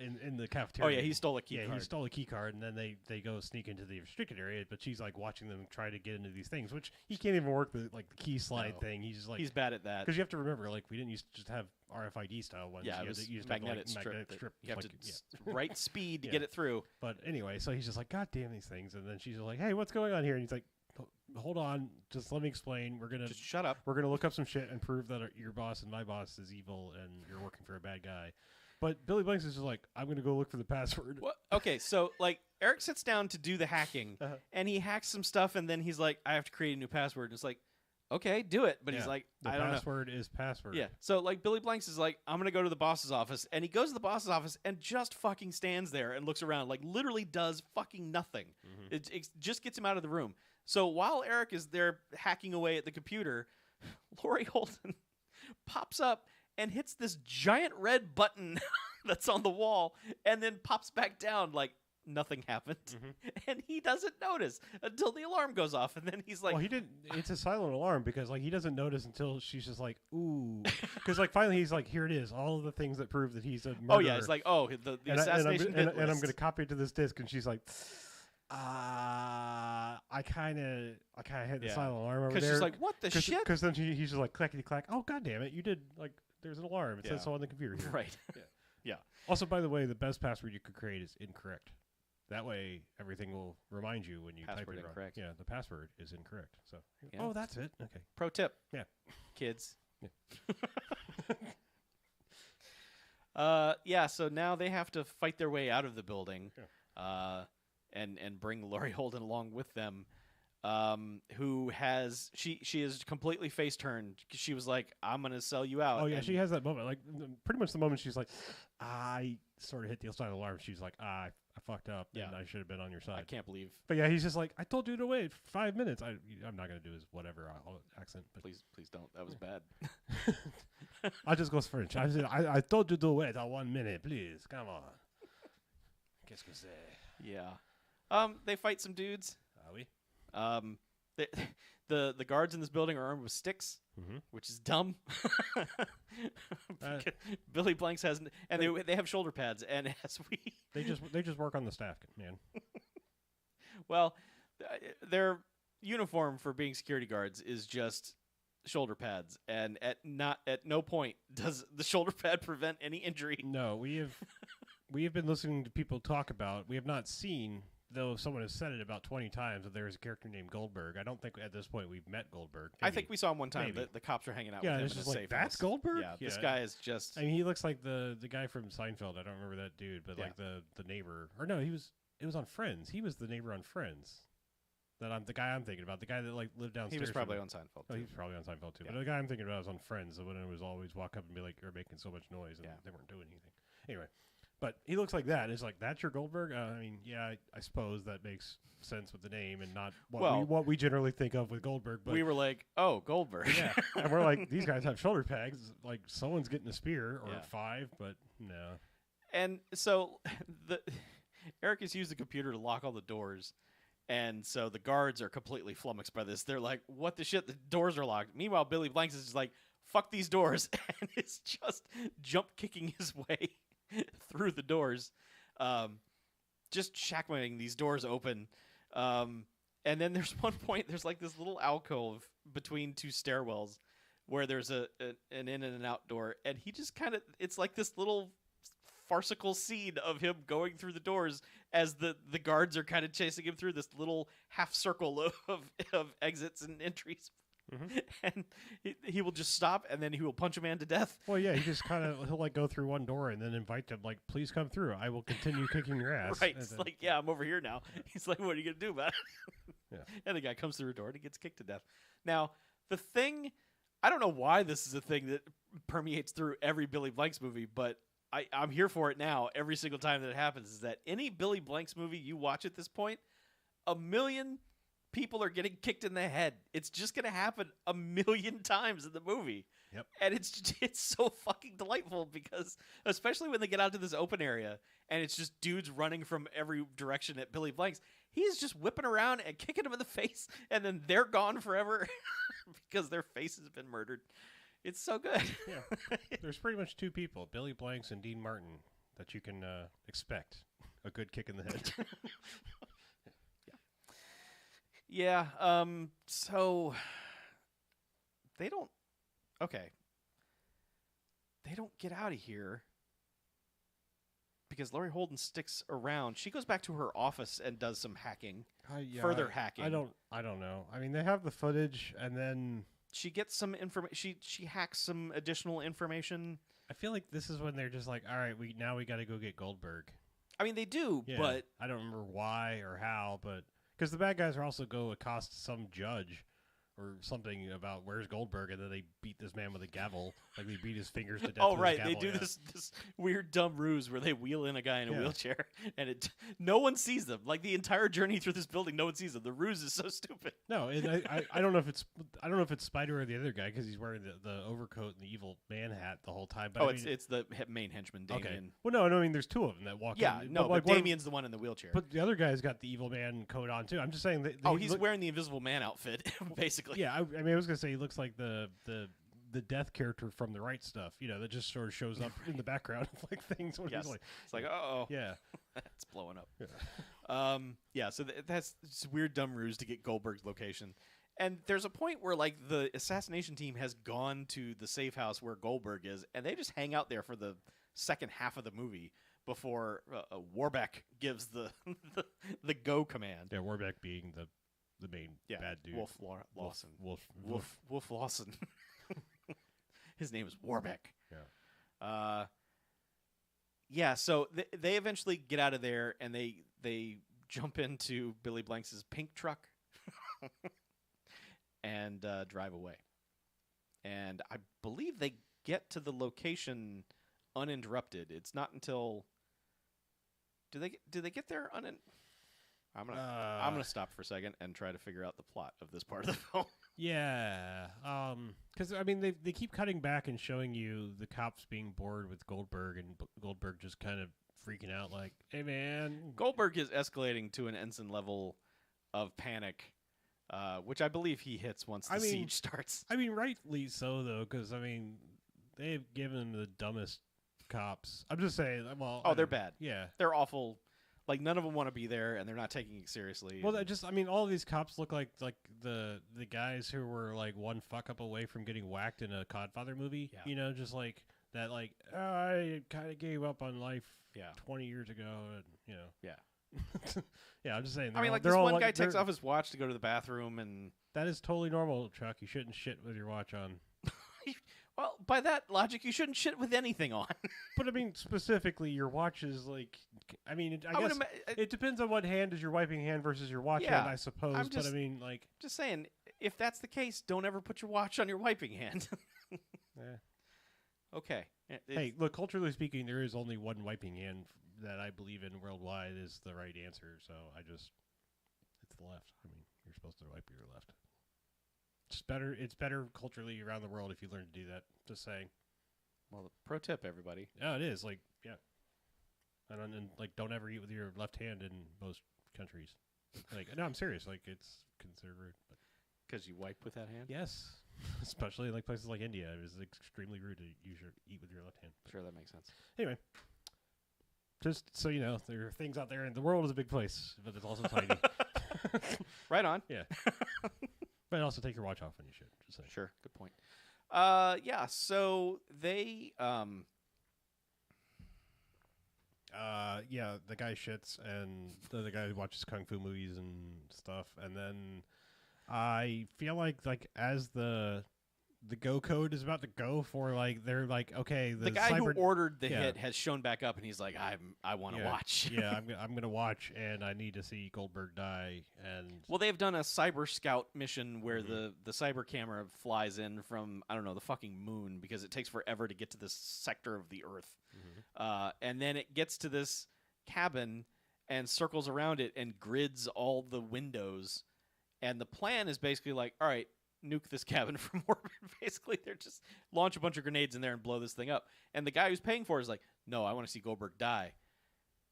in the cafeteria. Oh yeah, he stole a key card. Yeah, he stole a key card, and then they go sneak into the restricted area. But she's like watching them try to get into these things, which he can't even work the key slide thing. He's just like he's bad at that. Because you have to remember, like we didn't used to just have RFID style ones. Yeah, it was magnetic strip. You have like, to right speed to get it through. But anyway, so he's just like, God damn these things, and then she's just like, hey, what's going on here? And he's like, hold on, just let me explain. We're gonna just shut up. We're gonna look up some shit and prove that your boss and my boss is evil and you're working for a bad guy. But Billy Blanks is just like, I'm gonna go look for the password. Well, okay, so like Eric sits down to do the hacking and he hacks some stuff and then he's like, I have to create a new password. And it's like, okay, do it. But he's like, I don't know. The password is password. Yeah. So like Billy Blanks is like, I'm gonna go to the boss's office, and he goes to the boss's office and just fucking stands there and looks around, like literally does fucking nothing. It just gets him out of the room. So while Eric is there hacking away at the computer, Laurie Holden pops up and hits this giant red button that's on the wall and then pops back down like nothing happened. And he doesn't notice until the alarm goes off. And then he's like... Well, he didn't... It's a silent alarm because like he doesn't notice until she's just like, ooh. Because like finally he's like, here it is. All of the things that prove that he's a murderer. Oh, yeah. It's like, the assassination and I'm going to copy it to this disc. And she's like... I kind of hit the Yeah. silent alarm over Because there. she's like, what the shit? Because then he's just like, clackety clack. Oh, God damn it. You did, like, there's an alarm. It says so on the computer here. Right. Yeah. Also, by the way, the best password you could create is incorrect. That way, everything will remind you when you Password type it wrong. incorrect. Yeah, the password is incorrect. So, Yeah. oh, that's it. Okay. Pro tip. Yeah. Kids. Yeah. Yeah, so now they have to fight their way out of the building, and bring Laurie Holden along with them, who has she is completely face turned. She was like, "I'm gonna sell you out." Oh yeah, and she has that moment, like pretty much the moment she's like, I sort of hit the side alarm. She's like, I fucked up, and I should have been on your side. I can't believe. But yeah, he's just like, I told you to wait 5 minutes. I'm not gonna do his whatever accent. But Please don't. That was bad. I'll just go French. I told you to wait 1 minute, please. Come on. Qu'est-ce que c'est? Yeah. They fight some dudes. Oui. The guards in this building are armed with sticks, which is dumb. Billy Blanks has, and they have shoulder pads, and as we they just work on the staff, man. Well, their uniform for being security guards is just shoulder pads, and at no point does the shoulder pad prevent any injury. No, we have been listening to people talk about. We have not seen, though someone has said it about 20 times, that there is a character named Goldberg. I don't think at this point we've met Goldberg. I think we saw him one time. Maybe. The cops were hanging out Yeah, with him it's in just a like, safe that's house. Goldberg? Yeah, this guy is just... I mean, he looks like the guy from Seinfeld. I don't remember that dude, but like the neighbor. Or no, it was on Friends. He was the neighbor on Friends. The guy I'm thinking about. The guy that like lived downstairs. He was probably on Seinfeld, too. Oh, he was probably on Seinfeld, too. Yeah. But the guy I'm thinking about was on Friends. The one who was always walk up and be like, you're making so much noise, and they weren't doing anything. Anyway. But he looks like that. It's like, that's your Goldberg? I mean, yeah, I suppose that makes sense with the name and not what we generally think of with Goldberg. But we were like, oh, Goldberg. Yeah. And we're like, these guys have shoulder pads. Like, someone's getting a spear or 5, but no. And so Eric has used the computer to lock all the doors. And so the guards are completely flummoxed by this. They're like, what the shit? The doors are locked. Meanwhile, Billy Blanks is just like, fuck these doors. And is just jump kicking his way through the doors, just shackling these doors open. And then there's one point, there's like this little alcove between two stairwells where there's an in and an out door. And he just kind of, it's like this little farcical scene of him going through the doors as the guards are kind of chasing him through this little half circle of exits and entries. And he will just stop, and then he will punch a man to death. Well, yeah, he'll like go through one door and then invite them, like, please come through. I will continue kicking your ass. Right. It's like, yeah, I'm over here now. He's like, what are you going to do about it? Yeah. And the guy comes through a door and he gets kicked to death. Now, the thing, I don't know why this is a thing that permeates through every Billy Blanks movie, but I'm here for it now every single time that it happens, is that any Billy Blanks movie you watch at this point, 1 million people are getting kicked in the head. It's just going to happen 1 million times in the movie. Yep. And it's so fucking delightful because, especially when they get out to this open area and it's just dudes running from every direction at Billy Blanks, he's just whipping around and kicking them in the face, and then they're gone forever because their face has been murdered. It's so good. Yeah. There's pretty much 2 people, Billy Blanks and Dean Martin, that you can expect a good kick in the head. Yeah, so they don't get out of here because Laurie Holden sticks around. She goes back to her office and does some hacking, further hacking. I don't know. I mean, they have the footage, and then she gets some information. She hacks some additional information. I feel like this is when they're just like, all right, we got to go get Goldberg. I mean, they do, Yeah, but I don't remember why or how, but because the bad guys are also go accost some judge or something about where's Goldberg, and then they beat this man with a gavel, like they beat his fingers to death. oh with right, his they gavel, do yeah. this weird dumb ruse where they wheel in a guy in a Yeah. wheelchair, and no one sees them. Like the entire journey through this building, no one sees them. The ruse is so stupid. No, and I don't know if it's Spider or the other guy because he's wearing the overcoat and the evil man hat the whole time. But Oh, I mean, it's the main henchman, Damien. okay. Well, no, I mean there's 2 of them that walk. Yeah, in, no, but like Damien's the one in the wheelchair. But the other guy's got the evil man coat on too. I'm just saying that. he's wearing the Invisible Man outfit, basically. Yeah, I mean, I was gonna say he looks like the death character from the Right Stuff, that just sort of shows up in the background of like things. When Yes. he's like, It's like, oh, yeah, It's blowing up. Yeah. So that's it's a weird, dumb ruse to get Goldberg's location. And there's a point where, like, the assassination team has gone to the safe house where Goldberg is, and they just hang out there for the second half of the movie before Warbeck gives the the go command. Yeah, Warbeck being the main bad dude. Wolf Lawson. Wolf Lawson. His name is Warbeck. Yeah. So they eventually get out of there, and they jump into Billy Blanks' pink truck and drive away. And I believe they get to the location uninterrupted. It's not until do they get there I'm gonna stop for a second and try to figure out the plot of this part of the film. Yeah, because I mean they keep cutting back and showing you the cops being bored with Goldberg, and Goldberg just kind of freaking out, like, "Hey man." Goldberg is escalating to an ensign level of panic, which I believe he hits once the siege starts. I mean, rightly so though, because I mean they've given him the dumbest cops. I'm just saying. Well, they're bad. Yeah, they're awful. Like, none of them want to be there, and they're not taking it seriously. Well, I mean, all of these cops look like the guys who were like one fuck up away from getting whacked in a Codfather movie. Yeah. You know, just like that. Like, I kind of gave up on life 20 years ago, and you know. Yeah. Yeah, I'm just saying. I mean, like, this one guy takes off his watch to go to the bathroom, and that is totally normal, Chuck. You shouldn't shit with your watch on. Well, by that logic, you shouldn't shit with anything on. But I mean, specifically, your watch is like. I mean, I guess it depends on what hand is your wiping hand versus your watch hand, I suppose. But I mean, like, just saying, if that's the case, don't ever put your watch on your wiping hand. Okay. Hey, look, culturally speaking, there is only one wiping hand that I believe in worldwide is the right answer. So it's the left. I mean, you're supposed to wipe your left. It's better culturally around the world if you learn to do that. Just saying. Well, pro tip, everybody. Yeah, it is. Like, yeah. And like, don't ever eat with your left hand in most countries. Like, no, I'm serious. Like, it's considered rude. Because you wipe with that hand? Yes. Especially in like places like India. It was extremely rude to eat with your left hand. Sure, that makes sense. Anyway. Just so you know, there are things out there, and the world is a big place, but it's also tiny. Right on. Yeah. But also take your watch off when you should. Just saying. Sure, good point. So they the guy shits, and the guy who watches kung fu movies and stuff, and then I feel like as the go code is about to go for, like, they're like, okay, the guy who ordered the hit has shown back up, and he's like, I want to watch. Yeah, I'm gonna watch, and I need to see Goldberg die. And well, they've done a cyber scout mission where the cyber camera flies in from, I don't know, the fucking moon, because it takes forever to get to this sector of the Earth, and then it gets to this cabin and circles around it and grids all the windows, and the plan is basically like, all right, nuke this cabin from orbit. Basically, they're just launch a bunch of grenades in there and blow this thing up. And the guy who's paying for it is like, no, I want to see Goldberg die.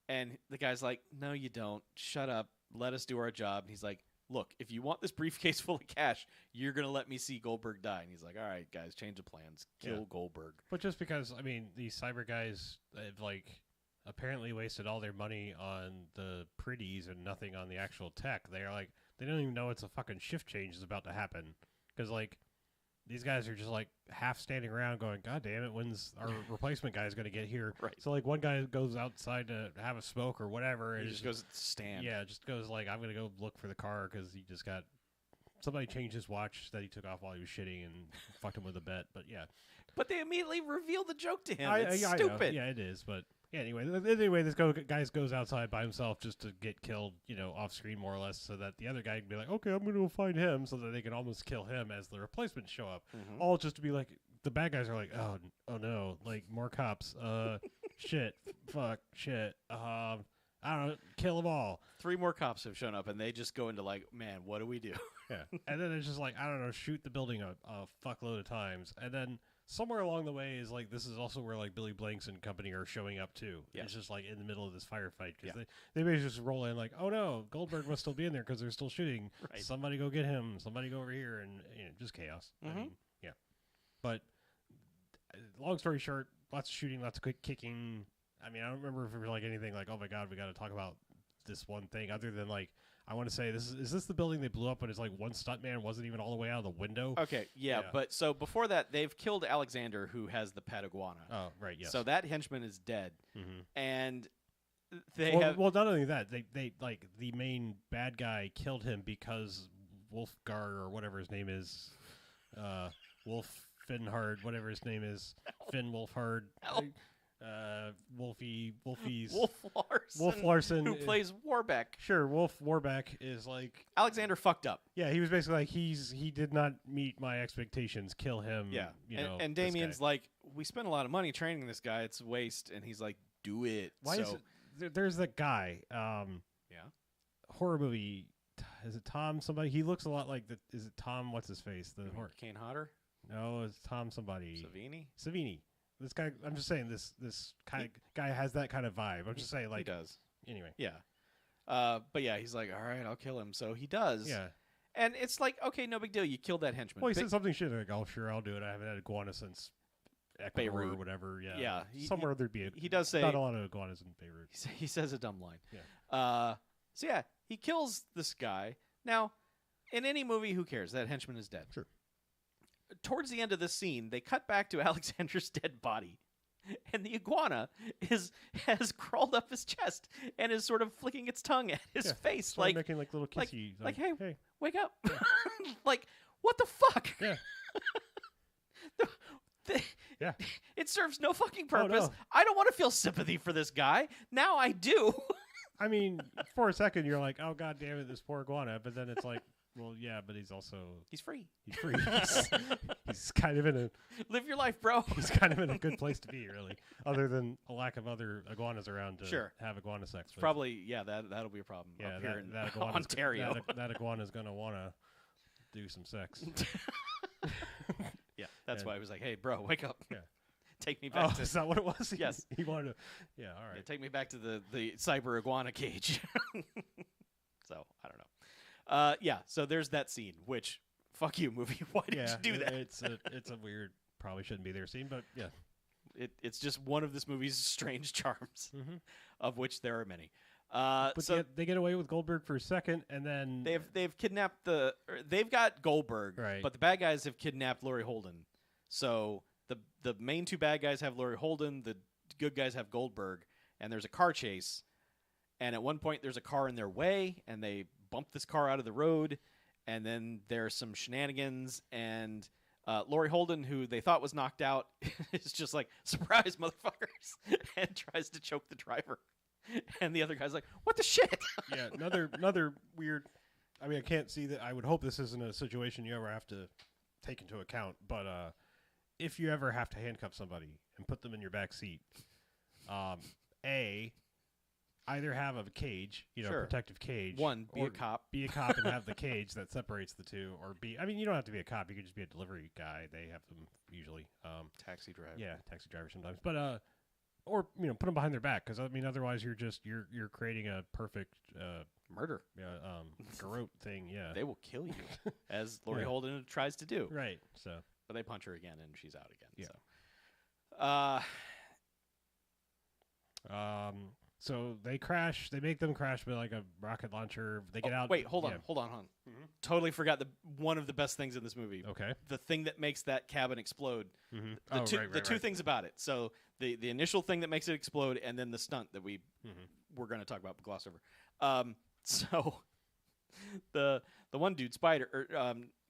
And the guy's like, no, you don't. Shut up. Let us do our job. And he's like, look, if you want this briefcase full of cash, you're going to let me see Goldberg die. And he's like, all right, guys, change of plans. Kill Goldberg. But just because, I mean, these cyber guys have, like, apparently wasted all their money on the pretties and nothing on the actual tech. They're like, they don't even know it's a fucking shift change is about to happen. Because, like, these guys are just, like, half standing around going, God damn it, when's our replacement guy going to get here? Right. So, like, one guy goes outside to have a smoke or whatever. And he just goes stand. Yeah, just goes, like, I'm going to go look for the car because he just got... Somebody changed his watch that he took off while he was shitting and fucked him with a bet. But, yeah. But they immediately reveal the joke to him. It's stupid. Yeah, it is, but... Yeah, anyway, this guy goes outside by himself just to get killed, off screen more or less, so that the other guy can be like, okay, I'm going to go find him, so that they can almost kill him as the replacements show up. Mm-hmm. All just to be like, the bad guys are like, oh no, like, more cops, shit, fuck, shit, I don't know, kill them all. 3 more cops have shown up, and they just go into like, man, what do we do? Yeah, and then it's just like, I don't know, shoot the building a fuckload of times, and then... Somewhere along the way is like, this is also where like Billy Blanks and company are showing up too. Yeah. It's just like in the middle of this firefight because they basically just roll in like, oh no, Goldberg must still be in there because they're still shooting. Right. Somebody go get him. Somebody go over here, and just chaos. Mm-hmm. I mean, yeah. But long story short, lots of shooting, lots of quick kicking. I mean, I don't remember if it was like anything like, oh my god, we got to talk about this one thing, other than like, I want to say is this the building they blew up, but it's like one stuntman wasn't even all the way out of the window. Okay, yeah, but so before that, they've killed Alexander, who has the pet iguana. Oh, right, yes. So that henchman is dead, and they well, not only that, they like the main bad guy killed him because Wolfgar or whatever his name is, Wolf Finhard, whatever his name is, Finn Wolfhard. Wolfie's Wolf Larson, who plays Warbeck. Sure, Wolf Warbeck is like Alexander fucked up. Yeah, he was basically like he did not meet my expectations. Kill him. Yeah, and Damien's like, we spent a lot of money training this guy. It's a waste, and he's like, do it. Why is it? There's that guy. Horror movie. Is it Tom somebody? He looks a lot like the. Is it Tom? What's his face? The horror. Kane Hodder. No, it's Tom somebody. Savini. This guy, I'm just saying, this kind of guy has that kind of vibe. I'm just saying, like, he does. Anyway, yeah, but yeah, he's like, all right, I'll kill him. So he does. Yeah, and it's like, okay, no big deal. You killed that henchman. Well, he said something shit like, "Oh, sure, I'll do it. I haven't had iguana since Ecuador or whatever." Yeah, somewhere there'd be. He does say not a lot of iguanas in Beirut. He says a dumb line. Yeah. So yeah, he kills this guy. Now, in any movie, who cares? That henchman is dead. Sure. Towards the end of this scene, they cut back to Alexander's dead body. And the iguana has crawled up his chest and is sort of flicking its tongue at his face, like making like little kissy, like hey, wake up! Yeah. Like, what the fuck? Yeah. Yeah. It serves no fucking purpose. Oh, no. I don't want to feel sympathy for this guy. Now I do. I mean, for a second you're like, oh god damn it, this poor iguana, but then it's like, well, yeah, but he's free. He's free. He's kind of in a live your life, bro. He's kind of in a good place to be, really. Other than a lack of other iguanas around to have iguana sex. With. Probably, yeah. That'll be a problem. Yeah, up here that in Ontario. That iguana's gonna wanna do some sex. Yeah, that's why I was like, hey, bro, wake up. Yeah. Take me back to... is that what it was? Yes. He wanted to... Yeah, all right. Yeah, take me back to the cyber iguana cage. So, I don't know. Yeah, so there's that scene, which, fuck you, movie. Why did you do that? It's a weird, probably shouldn't be there scene, but yeah. It's just one of this movie's strange charms, of which there are many. But so they get away with Goldberg for a second, and then... They've kidnapped they've got Goldberg, right. But the bad guys have kidnapped Laurie Holden. So... The main two bad guys have Laurie Holden, the good guys have Goldberg, and there's a car chase. And at one point, there's a car in their way, and they bump this car out of the road, and then there's some shenanigans, and Laurie Holden, who they thought was knocked out, is just like, surprise, motherfuckers, and tries to choke the driver. And the other guy's like, what the shit? Yeah, another weird... I mean, I can't see that... I would hope this isn't a situation you ever have to take into account, but... if you ever have to handcuff somebody and put them in your back seat, either have a cage, protective cage. One, be a cop. Be a cop and have the cage that separates the two. Or I mean, you don't have to be a cop. You could just be a delivery guy. They have them usually. Taxi driver. Yeah, taxi driver sometimes. But or put them behind their back, because I mean, otherwise you're creating a perfect murder. Yeah, garrote thing. Yeah, they will kill you, as Laurie Holden tries to do. Right. So. But they punch her again, and she's out again. Yeah. So they crash. They make them crash with like a rocket launcher. They get out. Wait, hold on. Mm-hmm. Totally forgot one of the best things in this movie. Okay. The thing that makes that cabin explode. Mm-hmm. The two things about it. So the initial thing that makes it explode, and then the stunt that we're going to talk about but gloss over. So the one dude, Spider.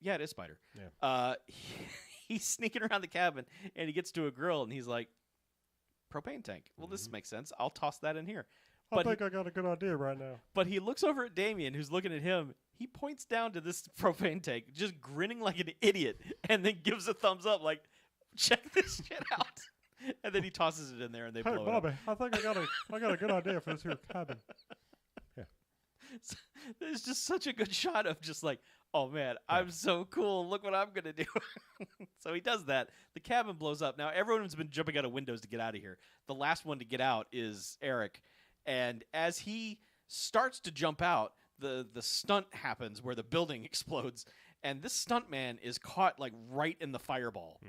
Yeah, it is Spider. Yeah. He's sneaking around the cabin, and he gets to a grill, and he's like, propane tank. Well, this makes sense. I'll toss that in here. I think I got a good idea right now. But he looks over at Damien, who's looking at him. He points down to this propane tank, just grinning like an idiot, and then gives a thumbs up like, check this shit out. And then he tosses it in there, and they blow it up. Bobby, I think I got a good idea for this here cabin. Yeah. There's just such a good shot of just like, oh, man, I'm so cool. Look what I'm going to do. So he does that. The cabin blows up. Now, everyone's been jumping out of windows to get out of here. The last one to get out is Eric. And as he starts to jump out, the stunt happens where the building explodes. And this stuntman is caught like right in the fireball.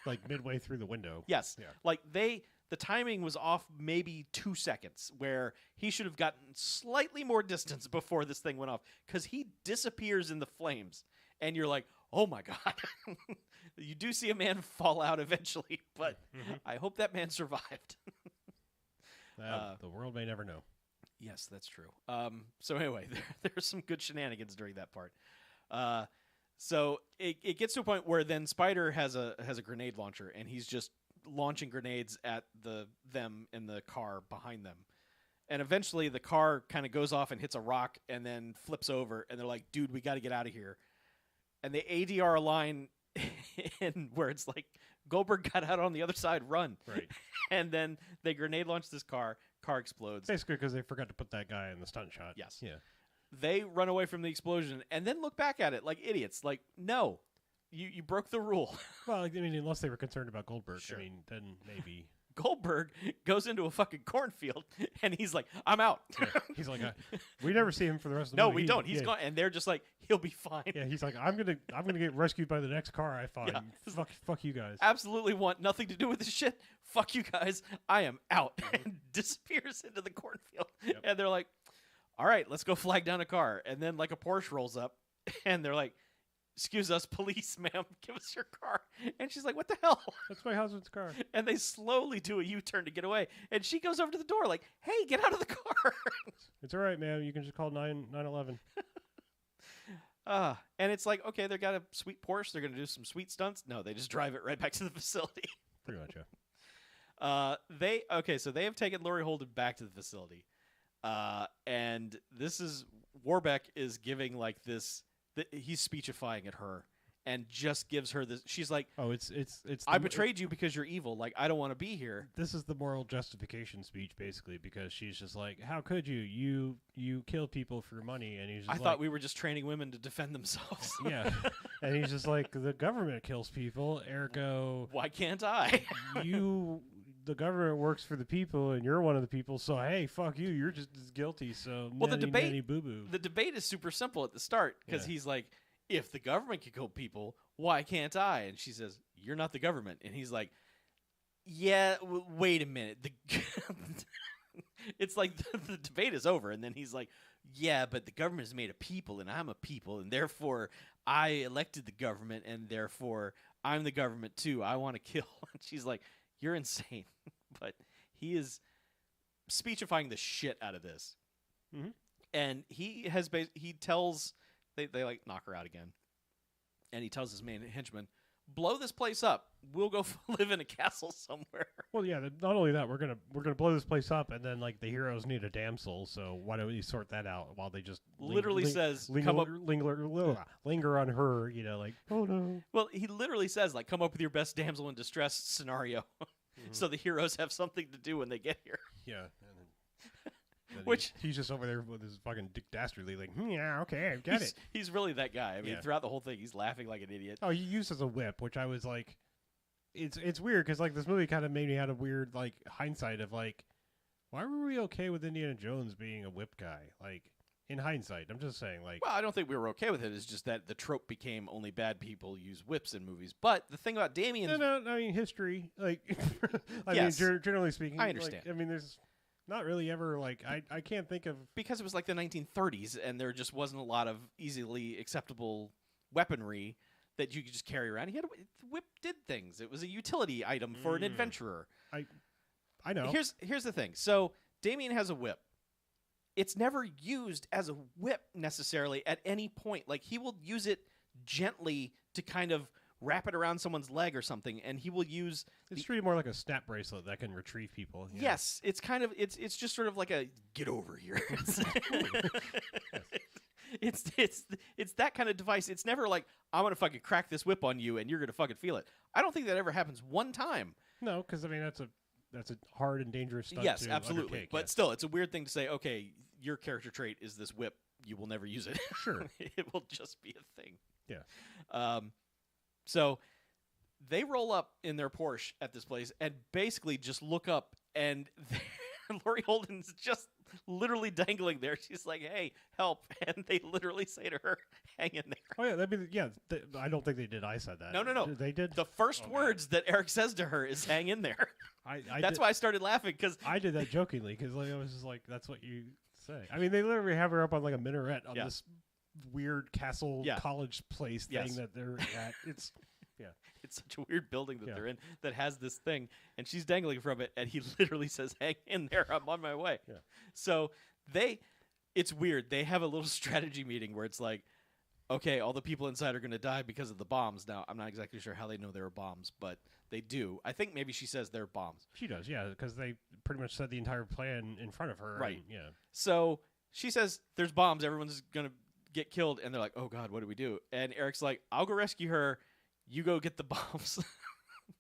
Like midway through the window. Yes. Yeah. Like they the timing was off maybe 2 seconds, where he should have gotten slightly more distance before this thing went off, because he disappears in the flames, and you're like, oh my God. You do see a man fall out eventually, but I hope that man survived. The world may never know. Yes, that's true. So anyway, there's some good shenanigans during that part. So it gets to a point where then Spider has a grenade launcher, and he's just launching grenades at them in the car behind them. And eventually the car kind of goes off and hits a rock and then flips over, and they're like, dude, we got to get out of here. And they ADR a line in where it's like, Goldberg got out on the other side, run. Right. And then they grenade launch this car explodes. Basically because they forgot to put that guy in the stunt shot. Yes. Yeah. They run away from the explosion and then look back at it like idiots. Like, no, you broke the rule. Well, I mean, unless they were concerned about Goldberg. Sure. I mean, then maybe. Goldberg goes into a fucking cornfield and he's like, I'm out. Yeah. He's like, we never see him for the rest of the no, movie. we don't. He's gone. And they're just like, he'll be fine. Yeah, he's like, I'm gonna get rescued by the next car I find. Yeah. Fuck you guys. Absolutely want nothing to do with this shit. Fuck you guys. I am out. And disappears into the cornfield. Yep. And they're like, all right, let's go flag down a car. And then like a Porsche rolls up and they're like, excuse us, police, ma'am, give us your car. And she's like, what the hell? That's my husband's car. And they slowly do a U-turn to get away. And she goes over to the door like, hey, get out of the car. It's all right, ma'am. You can just call 911. And it's like, okay, they got a sweet Porsche. They're going to do some sweet stunts. No, they just drive it right back to the facility. Pretty much, yeah. So they have taken Laurie Holden back to the facility. And this is, Warbeck is giving like this, he's speechifying at her and just gives her this. She's like, oh, it's I betrayed you because you're evil. Like, I don't want to be here. This is the moral justification speech, basically, because she's just like, how could you kill people for money? And he's just I thought we were just training women to defend themselves. Yeah. And he's just like, the government kills people, ergo, why can't I? The government works for the people, and you're one of the people. So hey, fuck you. You're just as guilty. So well, the debate boo-boo. is super simple at the start because he's like, if the government can kill people, why can't I? And she says, you're not the government. And he's like, yeah, wait a minute. It's like the debate is over, and then he's like, yeah, but the government is made of people, and I'm a people, and therefore I elected the government, and therefore I'm the government too. I want to kill. And she's like, you're insane. But he is speechifying the shit out of this. Mm-hmm. And he tells, they like knock her out again. And he tells his main henchman, blow this place up. We'll go live in a castle somewhere. Well, yeah, not only that, we're gonna blow this place up, and then like the heroes need a damsel, so why don't we sort that out while they just linger on her, like, oh no. Well, he literally says like, come up with your best damsel in distress scenario, so the heroes have something to do when they get here. Yeah. And which he's just over there with his fucking Dick Dastardly, like, yeah, okay, I get it. He's really that guy. I mean, throughout the whole thing, he's laughing like an idiot. Oh, he uses a whip, which I was like, it's weird because like this movie kind of made me had a weird like hindsight of like, why were we okay with Indiana Jones being a whip guy? Like in hindsight, I'm just saying like. Well, I don't think we were okay with it. It's just that the trope became only bad people use whips in movies. But the thing about Damien, no, I mean history, like, yes, mean generally speaking, I understand. Like, I mean, there's not really ever like I can't think of because it was like the 1930s and there just wasn't a lot of easily acceptable weaponry that you could just carry around. The whip did things. It was a utility item for an adventurer. I know. Here's the thing. So Damien has a whip. It's never used as a whip necessarily at any point. Like he will use it gently to kind of wrap it around someone's leg or something, and he will use. It's treated more like a snap bracelet that can retrieve people. Yes, it's kind of it's just sort of like a get over here. It's that kind of device. It's never like I'm gonna fucking crack this whip on you and you're gonna fucking feel it. I don't think that ever happens one time. No, because I mean that's a hard and dangerous stunt. Yes, to absolutely. undertake, But still, it's a weird thing to say. Okay, your character trait is this whip. You will never use it. Sure, it will just be a thing. Yeah. So they roll up in their Porsche at this place and basically just look up, and Laurie Holden's just literally dangling there. She's like, "Hey, help!" And they literally say to her, "Hang in there." Oh yeah, I don't think they did. I said that. No. They did. The first words that Eric says to her is, "Hang in there." That's why I started laughing because I did that jokingly because like, I was just like, that's what you say. I mean, they literally have her up on like a minaret on this weird castle college place thing that they're at. It's it's such a weird building that they're in that has this thing, and she's dangling from it, and he literally says, "Hang in there, I'm on my way." Yeah. So it's weird. They have a little strategy meeting where it's like, okay, all the people inside are going to die because of the bombs. Now, I'm not exactly sure how they know there are bombs, but they do. I think maybe she says they're bombs. She does, yeah, because they pretty much said the entire plan in front of her. Right. And, yeah. So she says there's bombs. Everyone's going to get killed, and they're like, oh, God, what do we do? And Eric's like, I'll go rescue her. You go get the bombs.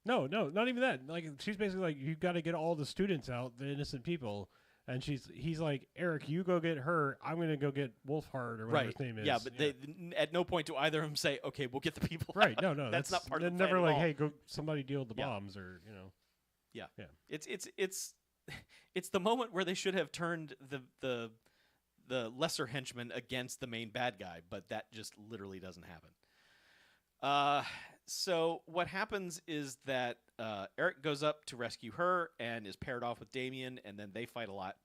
No, not even that. Like, she's basically like, you got to get all the students out, the innocent people. And he's like, Eric, you go get her. I'm going to go get Wolfhard or whatever his name is. Yeah, but they at no point do either of them say, okay, we'll get the people Right, out. no. That's not part of the plan. Never at like, all. hey, go somebody deal with the bombs or, Yeah. It's the moment where they should have turned the lesser henchman against the main bad guy, but that just literally doesn't happen. So what happens is that Eric goes up to rescue her and is paired off with Damien, and then they fight a lot.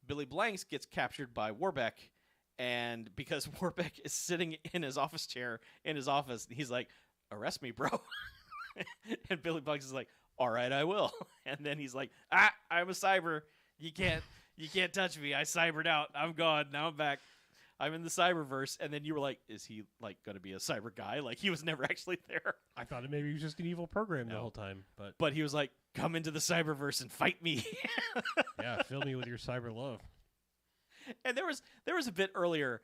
Billy Blanks gets captured by Warbeck, and because Warbeck is sitting in his office chair in his office, he's like, arrest me, bro. And Billy Blanks is like, all right, I will. And then he's like, I'm a cyber. You can't touch me. I cybered out. I'm gone. Now I'm back. I'm in the cyberverse. And then you were like, is he like going to be a cyber guy? Like he was never actually there. I thought maybe he was just an evil program the whole time. But he was like, come into the cyberverse and fight me. Yeah, fill me with your cyber love. And there was a bit earlier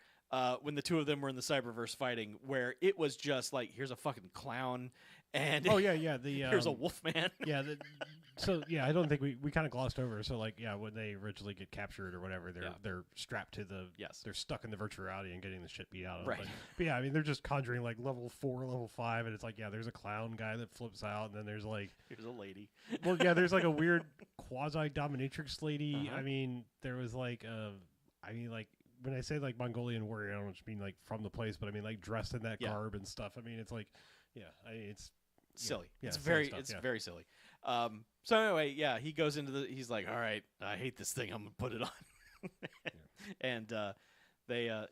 when the two of them were in the cyberverse fighting where it was just like, here's a fucking clown. And here's a wolfman. I don't think we kind of glossed over. So like, when they originally get captured or whatever, they're strapped to the they're stuck in the virtual reality and getting the shit beat out of them. Right. But I mean, they're just conjuring like level 4, level 5, and it's like there's a clown guy that flips out, and then there's like here's a lady. Well, there's like a weird quasi dominatrix lady. Uh-huh. I mean, there was like when I say like Mongolian warrior, I don't just mean like from the place, but I mean like dressed in that garb and stuff. I mean, it's like it's silly. It's silly very silly. So anyway, he goes into he's like, all right, I hate this thing. I'm gonna put it on. And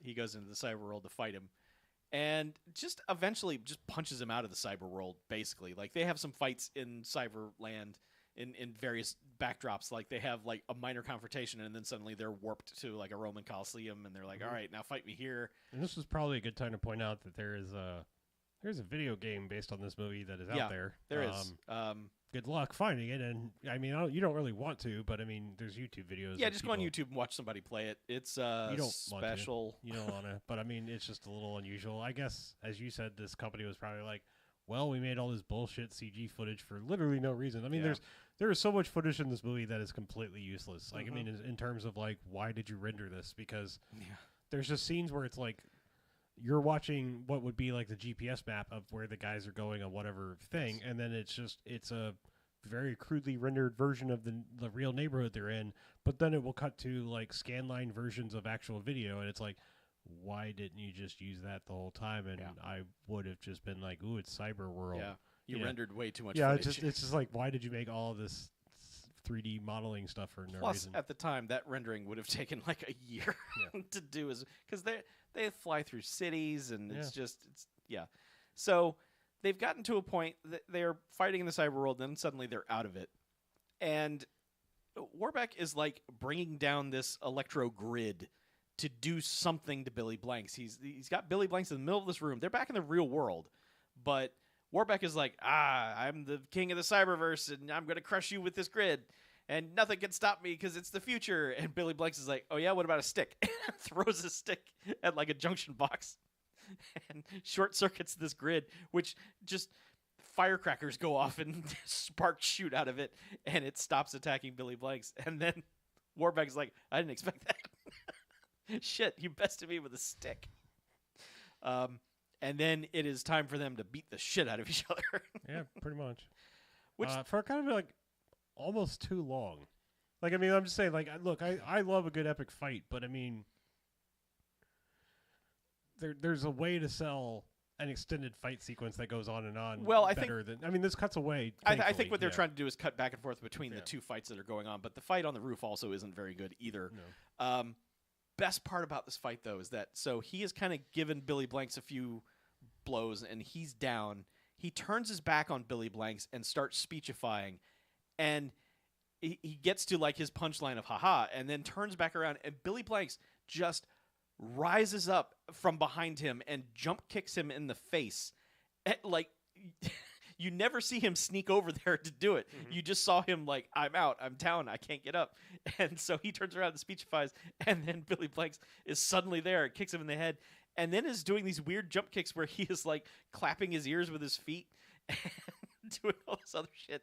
he goes into the cyber world to fight him, and just eventually just punches him out of the cyber world. Basically, like they have some fights in Cyberland in various backdrops. Like they have like a minor confrontation, and then suddenly they're warped to like a Roman Coliseum, and they're like, all right, now fight me here. And this was probably a good time to point out that there's a video game based on this movie that is out there. There is. Good luck finding it, and I mean, you don't really want to, but I mean, there's YouTube videos. Yeah, just go on YouTube and watch somebody play it. It's you don't special. You don't want to, but I mean, it's just a little unusual. I guess, as you said, this company was probably like, well, we made all this bullshit CG footage for literally no reason. I mean, there is so much footage in this movie that is completely useless. Like, I mean, in terms of like, why did you render this? Because there's just scenes where it's like, you're watching what would be like the GPS map of where the guys are going on whatever thing, and then it's a very crudely rendered version of the real neighborhood they're in, but then it will cut to like scanline versions of actual video, and it's like, why didn't you just use that the whole time? And I would have just been like, ooh, it's cyber world. Yeah, you rendered way too much footage. It's just like, why did you make all of this 3D modeling stuff for no reason? Plus, at the time, that rendering would have taken like a year to do, because they fly through cities, and it's So they've gotten to a point that they're fighting in the cyber world, then suddenly they're out of it, and Warbeck is like bringing down this electro grid to do something to Billy Blanks. He's got Billy Blanks in the middle of this room. They're back in the real world, but Warbeck is like, I'm the king of the cyberverse, and I'm going to crush you with this grid, and nothing can stop me because it's the future. And Billy Blanks is like, oh yeah, what about a stick? Throws a stick at like a junction box and short circuits this grid, which just firecrackers go off and sparks shoot out of it, and it stops attacking Billy Blanks. And then Warbeck's like, I didn't expect that. Shit, you bested me with a stick. And then it is time for them to beat the shit out of each other. Yeah, pretty much. Which for kind of like almost too long. Like, I mean, I'm just saying, like, look, I love a good epic fight, but I mean, there's a way to sell an extended fight sequence that goes on and on. Well, this cuts away. I think what they're trying to do is cut back and forth between Yeah. the two fights that are going on, but the fight on the roof also isn't very good either. No. Best part about this fight, though, is that so he has kind of given Billy Blanks a few blows, and he's down. He turns his back on Billy Blanks and starts speechifying, and he gets to like his punchline of haha, and then turns back around, and Billy Blanks just rises up from behind him and jump kicks him in the face. Like, you never see him sneak over there to do it. You just saw him like, I'm out, I'm down, I can't get up. And so he turns around and speechifies, and then Billy Blanks is suddenly there, kicks him in the head, and then is doing these weird jump kicks where he is like clapping his ears with his feet and doing all this other shit.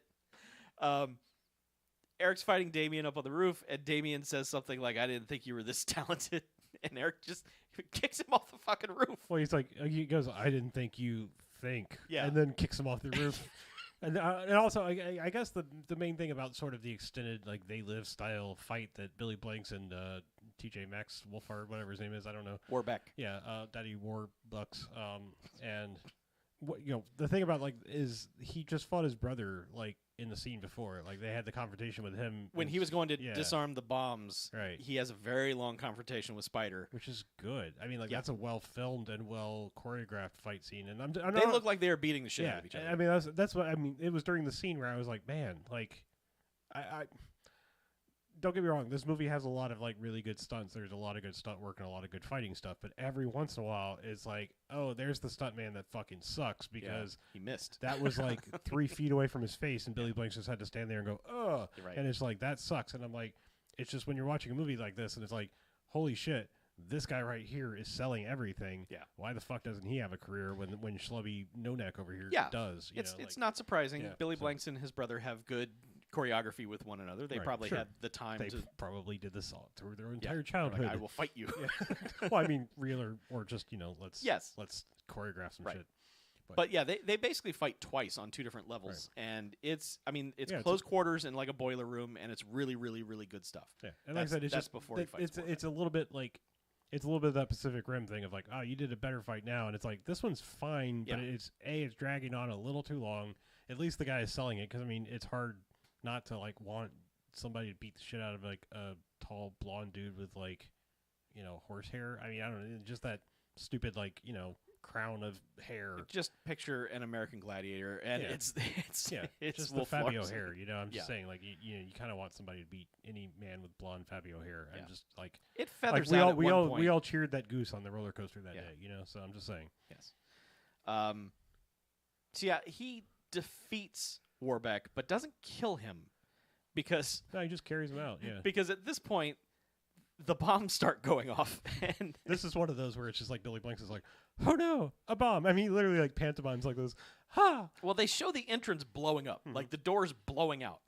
Eric's fighting Damien up on the roof, and Damien says something like, I didn't think you were this talented. And Eric just kicks him off the fucking roof. Well, he's like, he goes, I didn't think you think. Yeah. And then kicks him off the roof. And also, I guess the main thing about sort of the extended, like, They Live style fight that Billy Blanks and TJ Maxx, Wolfhard, whatever his name is, I don't know. Warbeck. Yeah, Daddy Warbucks. And, the thing about, like, is he just fought his brother, like, in the scene before. Like, they had the confrontation with him. When he was going to disarm the bombs, right. He has a very long confrontation with Spider. Which is good. I mean, like, that's a well-filmed and well-choreographed fight scene. And they look like they were beating the shit out of each other. I mean, that's what I mean. It was during the scene where I was like, man, like, I don't get me wrong. This movie has a lot of, like, really good stunts. There's a lot of good stunt work and a lot of good fighting stuff. But every once in a while, it's like, oh, there's the stuntman that fucking sucks because he missed. That was, like, 3 feet away from his face, and Billy Blanks just had to stand there and go, oh. Right. And it's like, that sucks. And I'm like, it's just when you're watching a movie like this, and it's like, holy shit, this guy right here is selling everything. Yeah. Why the fuck doesn't he have a career when Schlubby No Neck over here does? It's not surprising. Billy Blanks and his brother have good choreography with one another. They probably had the time they to probably did this all through their entire childhood. Like, I will fight you. Well, I mean, real or just let's choreograph some shit. But yeah, they basically fight twice on 2 different levels, and it's close quarters and like a boiler room, and it's really, really, really good stuff. Yeah, and like I said, it's just before he fights. It's a little bit like. It's a little bit of that Pacific Rim thing of like, oh, you did a better fight now, and it's like this one's fine, but it's dragging on a little too long. At least the guy is selling it, because I mean, it's hard not to like want somebody to beat the shit out of like a tall blonde dude with like, horsehair. I mean, I don't know, just that stupid like crown of hair. Just picture an American Gladiator, and it's just Wolf the Fabio Larsen. hair. I'm just saying, like you kind of want somebody to beat any man with blonde Fabio hair. I'm just like it feathers like out at one point. we all cheered that goose on the roller coaster that day. So I'm just saying. Yes. So yeah, he defeats Warbeck, but doesn't kill him because he just carries him out. Yeah. Because at this point, the bombs start going off, and this is one of those where it's just like Billy Blanks is like, oh no, a bomb. I mean, he literally like pantomimes like this. Ha! Well, they show the entrance blowing up, like the doors blowing out,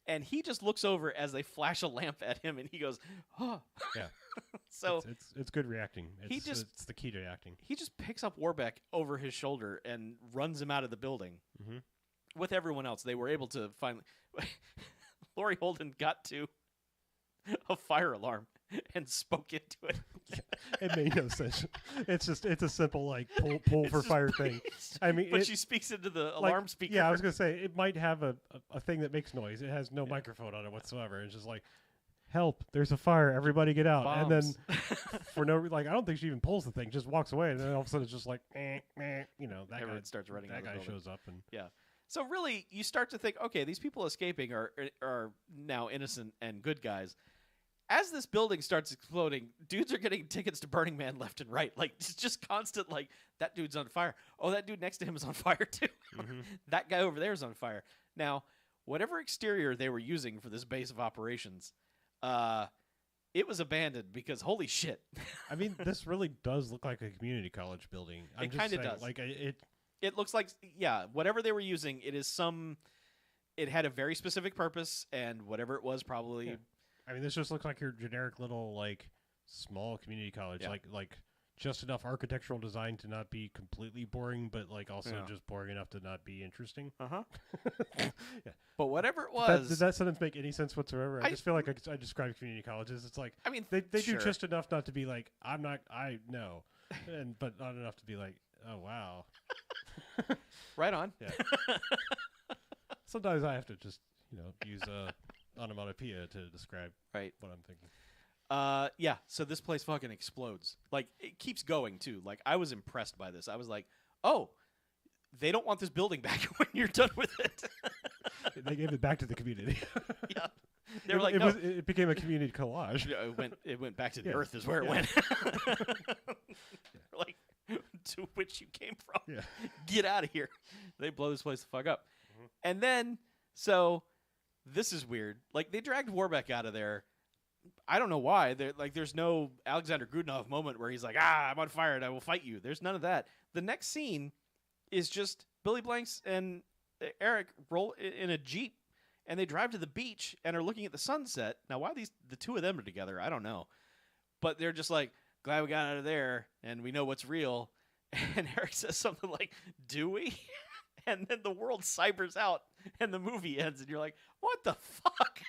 and he just looks over as they flash a lamp at him, and he goes, "Oh." Yeah. So it's good reacting. It's the key to acting. He just picks up Warbeck over his shoulder and runs him out of the building. Mm-hmm. With everyone else, they were able to finally. Laurie Holden got to a fire alarm and spoke into it. It made no sense. It's a simple like pull for fire thing. I mean, but she speaks into the alarm speaker. Yeah, I was gonna say it might have a thing that makes noise. It has no microphone on it whatsoever. It's just like, help! There's a fire! Everybody get out! Bombs. And then for no I don't think she even pulls the thing. Just walks away, and then all of a sudden it's just like, that Everyone guy starts running. That out guy of the building. shows up and So really, you start to think, okay, these people escaping are now innocent and good guys. As this building starts exploding, dudes are getting tickets to Burning Man left and right. Like, it's just constant, like, that dude's on fire. Oh, that dude next to him is on fire, too. Mm-hmm. That guy over there is on fire. Now, whatever exterior they were using for this base of operations, it was abandoned because, holy shit. I mean, this really does look like a community college building. It kind of does. Like, It looks like, whatever they were using, it had a very specific purpose, and whatever it was probably... Yeah. I mean, this just looks like your generic little, like, small community college. Yeah. Like just enough architectural design to not be completely boring, but, like, also just boring enough to not be interesting. Uh-huh. Yeah. But whatever it was... Did that sentence make any sense whatsoever? I just feel like I describe community colleges. It's like, I mean, they sure. do just enough not to be like, but not enough to be like, Oh, wow. Right on. Yeah. Sometimes I have to just, use onomatopoeia to describe Right. what I'm thinking. Yeah, so this place fucking explodes. Like, it keeps going, too. Like, I was impressed by this. I was like, oh, they don't want this building back when you're done with it. They gave it back to the community. Yeah. They were like, no. It became a community collage. It went back to the earth is where it went. Like, to which you came from. Yeah. Get out of here. They blow this place the fuck up. Mm-hmm. And then, so, this is weird. Like, they dragged Warbeck out of there. I don't know why. There's no Alexander Goodenough moment where he's like, I'm on fire and I will fight you. There's none of that. The next scene is just Billy Blanks and Eric roll in a Jeep, and they drive to the beach and are looking at the sunset. Now, why the two of them are together, I don't know. But they're just like, glad we got out of there, and we know what's real. And Eric says something like, do we? And then the world cybers out, and the movie ends, and you're like, what the fuck?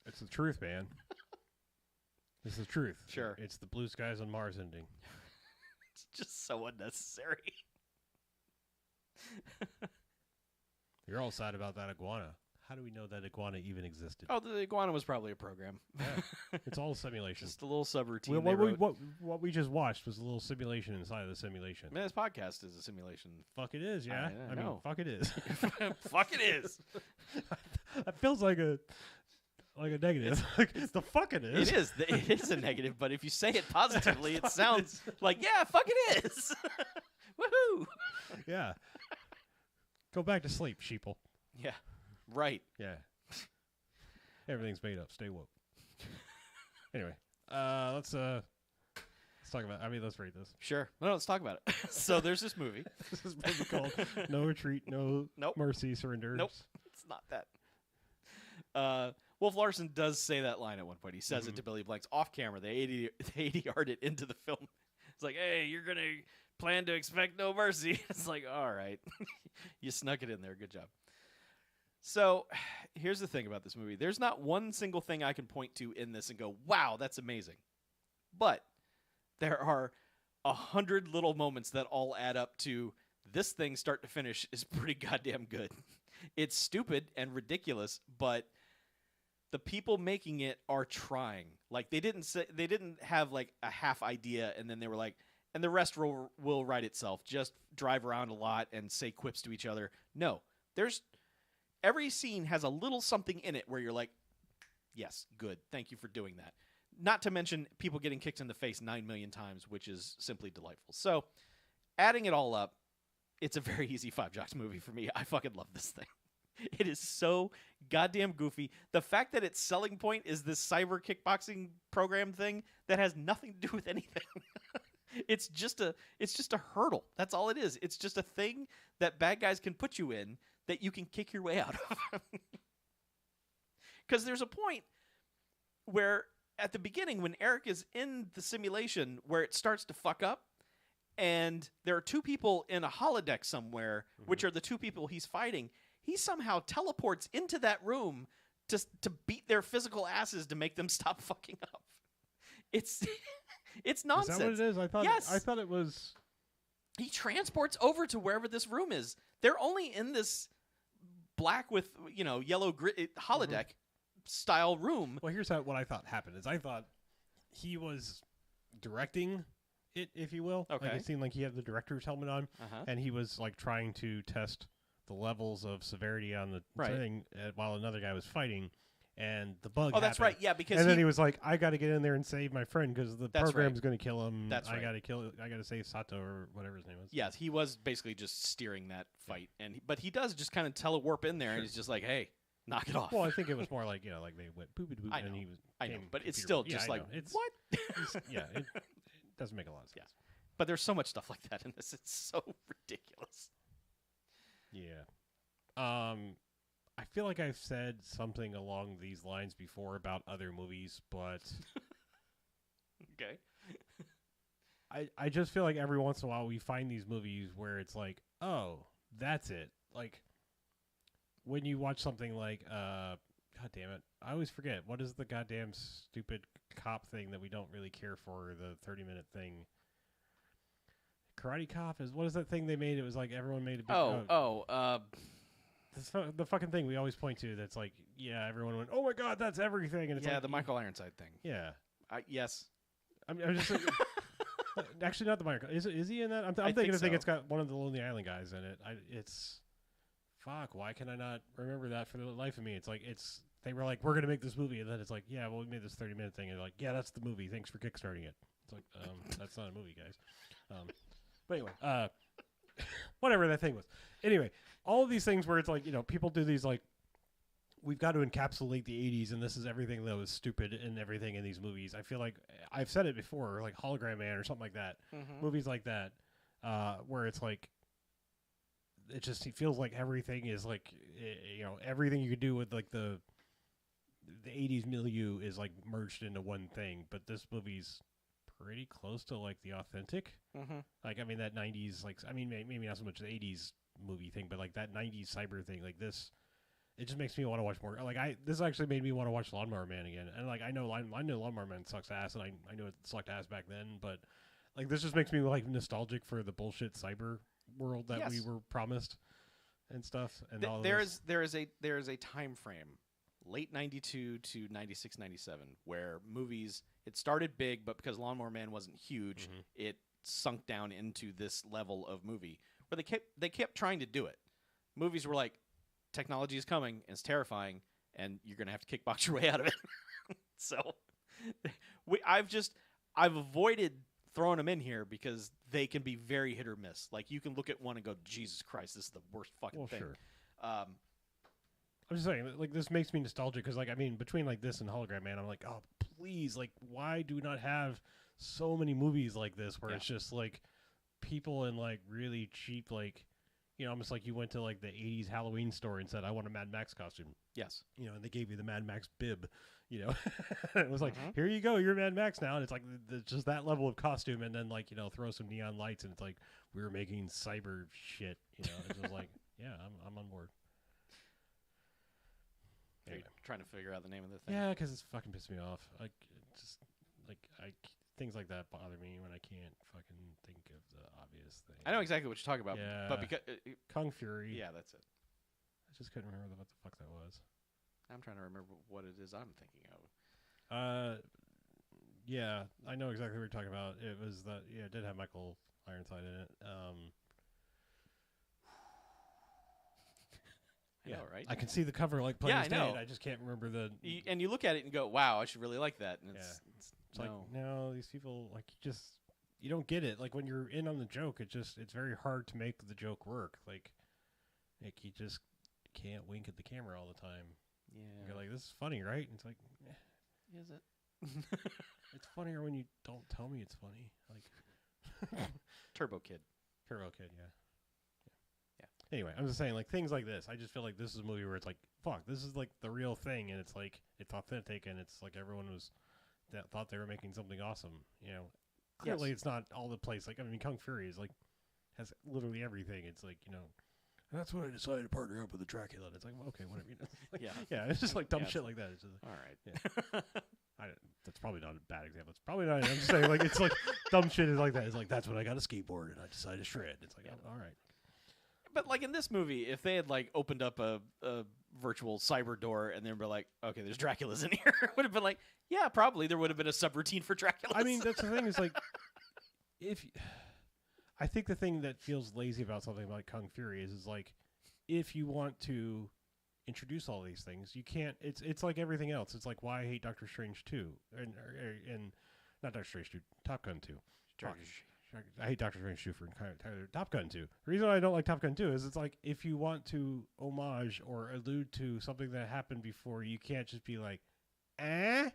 It's the truth, man. It's the truth. Sure. It's the Blue Skies on Mars ending. It's just so unnecessary. You're all sad about that iguana. How do we know that iguana even existed? Oh, the iguana was probably a program. Yeah. It's all a simulation. Just a little subroutine. What we just watched was a little simulation inside of the simulation. Man, this podcast is a simulation. Fuck it is, yeah. I mean, fuck it is. Fuck it is. That feels like a negative. The fuck it is. It is a negative, but if you say it positively, it sounds like, yeah, fuck it is. Woohoo. Yeah. Go back to sleep, sheeple. Yeah. Right. Yeah. Everything's made up. Stay woke. Anyway, let's talk about. Let's rate this. Sure. No, let's talk about it. So there's this movie. This is movie called No Retreat, No Mercy, Surrender. Nope. It's not that. Wolf Larson does say that line at one point. He says it to Billy Blanks off camera. They ADR'd it into the film. It's like, hey, you're gonna plan to expect no mercy. It's like, all right, you snuck it in there. Good job. So here's the thing about this movie. There's not one single thing I can point to in this and go, wow, that's amazing. But there are 100 little moments that all add up to this thing start to finish is pretty goddamn good. It's stupid and ridiculous, but the people making it are trying. Like they didn't have like a half idea and then they were like, and the rest will write itself. Just drive around a lot and say quips to each other. No, every scene has a little something in it where you're like, yes, good. Thank you for doing that. Not to mention people getting kicked in the face 9 million times, which is simply delightful. So adding it all up, it's a very easy 5 Jocks movie for me. I fucking love this thing. It is so goddamn goofy. The fact that its selling point is this cyber kickboxing program thing that has nothing to do with anything. It's just a hurdle. That's all it is. It's just a thing that bad guys can put you in that you can kick your way out of. Because there's a point where at the beginning when Eric is in the simulation where it starts to fuck up and there are 2 people in a holodeck somewhere, which are the 2 people he's fighting, he somehow teleports into that room to beat their physical asses to make them stop fucking up. It's nonsense. Is that what it is? I thought it was. He transports over to wherever this room is. They're only in this black with yellow grit holodeck style room. Well, here's what I thought happened. Is I thought he was directing it, if you will. Okay. Like it seemed like he had the director's helmet on, and he was like trying to test the levels of severity on the thing while another guy was fighting. And the bug. Oh, that's happened. right. Yeah, because then he was like, "I got to get in there and save my friend because the program's going to kill him. That's right. I got to save Sato or whatever his name was." Yes, he was basically just steering that fight, but he does just kind of telewarp in there, and he's just like, "Hey, knock it off." Well, I think it was more like like they went boop boop, and he was. I know, but it's still just like what? It doesn't make a lot of sense. Yeah, but there's so much stuff like that in this. It's so ridiculous. Yeah. I feel like I've said something along these lines before about other movies, but okay. I just feel like every once in a while we find these movies where it's like, oh, that's it. Like when you watch something like God damn it, I always forget what is the goddamn stupid cop thing that we don't really care for, the 30-minute thing. Karate Cop is what is that thing they made? It was like everyone made a big the fucking thing we always point to. That's like everyone went, oh my god, that's everything, and it's like the Michael Ironside thing. Yeah. Yes. I'm just like, actually not the Michael. Is he in that? I'm thinking the thing. It's got one of the Lonely Island guys in it. It's fuck. Why can I not remember that for the life of me? It's like they were like, we're gonna make this movie, and then it's like, yeah, well, we made this 30-minute thing, and like, yeah, that's the movie. Thanks for kickstarting it. It's like, that's not a movie, guys. But anyway, whatever that thing was. Anyway, all of these things where it's like, people do these like, we've got to encapsulate the 80s, and this is everything that was stupid and everything in these movies. I feel like I've said it before, like Hologram Man or something like that. Mm-hmm. Movies like that, where it's like, it feels like everything is like, everything you could do with like the 80s milieu is like merged into one thing. But this movie's pretty close to like the authentic. Mm-hmm. Like, I mean, that 90s, like, I mean, maybe not so much the 80s movie thing, but like that 90s cyber thing, like this, it just makes me want to watch more. Like, this actually made me want to watch Lawnmower Man again. And like, I know Lawnmower Man sucks ass, and I knew it sucked ass back then, but like, this just makes me like nostalgic for the bullshit cyber world that we were promised and stuff. And there is a time frame, late 92 to 96, 97, where movies, it started big, but because Lawnmower Man wasn't huge, it sunk down into this level of movie where they kept trying to do it. Movies were like, technology is coming, and it's terrifying, and you're going to have to kickbox your way out of it. So I've avoided throwing them in here because they can be very hit or miss. Like, you can look at one and go, Jesus Christ, this is the worst fucking thing. Sure. I'm just saying, like, this makes me nostalgic because, like, I mean, between like this and Hologram Man, I'm like, oh, please, like, why do we not have so many movies like this where it's just like people in like really cheap, like, almost like you went to like the 80s Halloween store and said, I want a Mad Max costume. Yes. And they gave you the Mad Max bib, it was like, here you go, you're Mad Max now. And it's like, just that level of costume. And then like, throw some neon lights and it's like, we were making cyber shit, It's just like, yeah, I'm on board. Anyway. You're trying to figure out the name of the thing. Yeah, because it's fucking pissed me off. Things like that bother me when I can't fucking think of the obvious thing. I know exactly what you're talking about. Yeah. But because Kung Fury. Yeah, that's it. I just couldn't remember what the fuck that was. I'm trying to remember what it is I'm thinking of. Yeah, I know exactly what you're talking about. It was that. Yeah, it did have Michael Ironside in it. I know, right? I can see the cover like plain as day. I know. I just can't remember the. And you look at it and go, "Wow, I should really like that." And it's like, no, these people like you don't get it. Like when you're in on the joke, it's very hard to make the joke work. Like you just can't wink at the camera all the time. Yeah, you're like, this is funny, right? And it's like, is it? It's funnier when you don't tell me it's funny. Like Turbo Kid, yeah. Anyway, I'm just saying, like, things like this. I just feel like this is a movie where it's like, fuck, this is like the real thing, and it's like it's authentic, and it's like everyone thought they were making something awesome. Clearly it's not all the place. Like, I mean, Kung Fury is like has literally everything. It's like, that's when I decided to partner up with the Dracula. And it's like, well, okay, whatever. Like, yeah, it's just like dumb shit like that. It's just like, all right. Yeah. That's probably not a bad example. It's probably not. I'm just saying, like, it's like dumb shit is like that. It's like, that's when I got a skateboard and I decided to shred. It's like, all right. But like in this movie, if they had like opened up a virtual cyber door and then were like, okay, there's Draculas in here, it would have been like, yeah, probably there would have been a subroutine for Draculas. I mean, that's the thing is like, I think the thing that feels lazy about something like Kung Fury is like, if you want to introduce all these things, you can't. It's like everything else. It's like why I hate Doctor Strange 2 and not Doctor Strange 2, Top Gun 2. I hate Doctor Strange 2 for Top Gun 2. The reason I don't like Top Gun 2 is it's like if you want to homage or allude to something that happened before, you can't just be like, eh?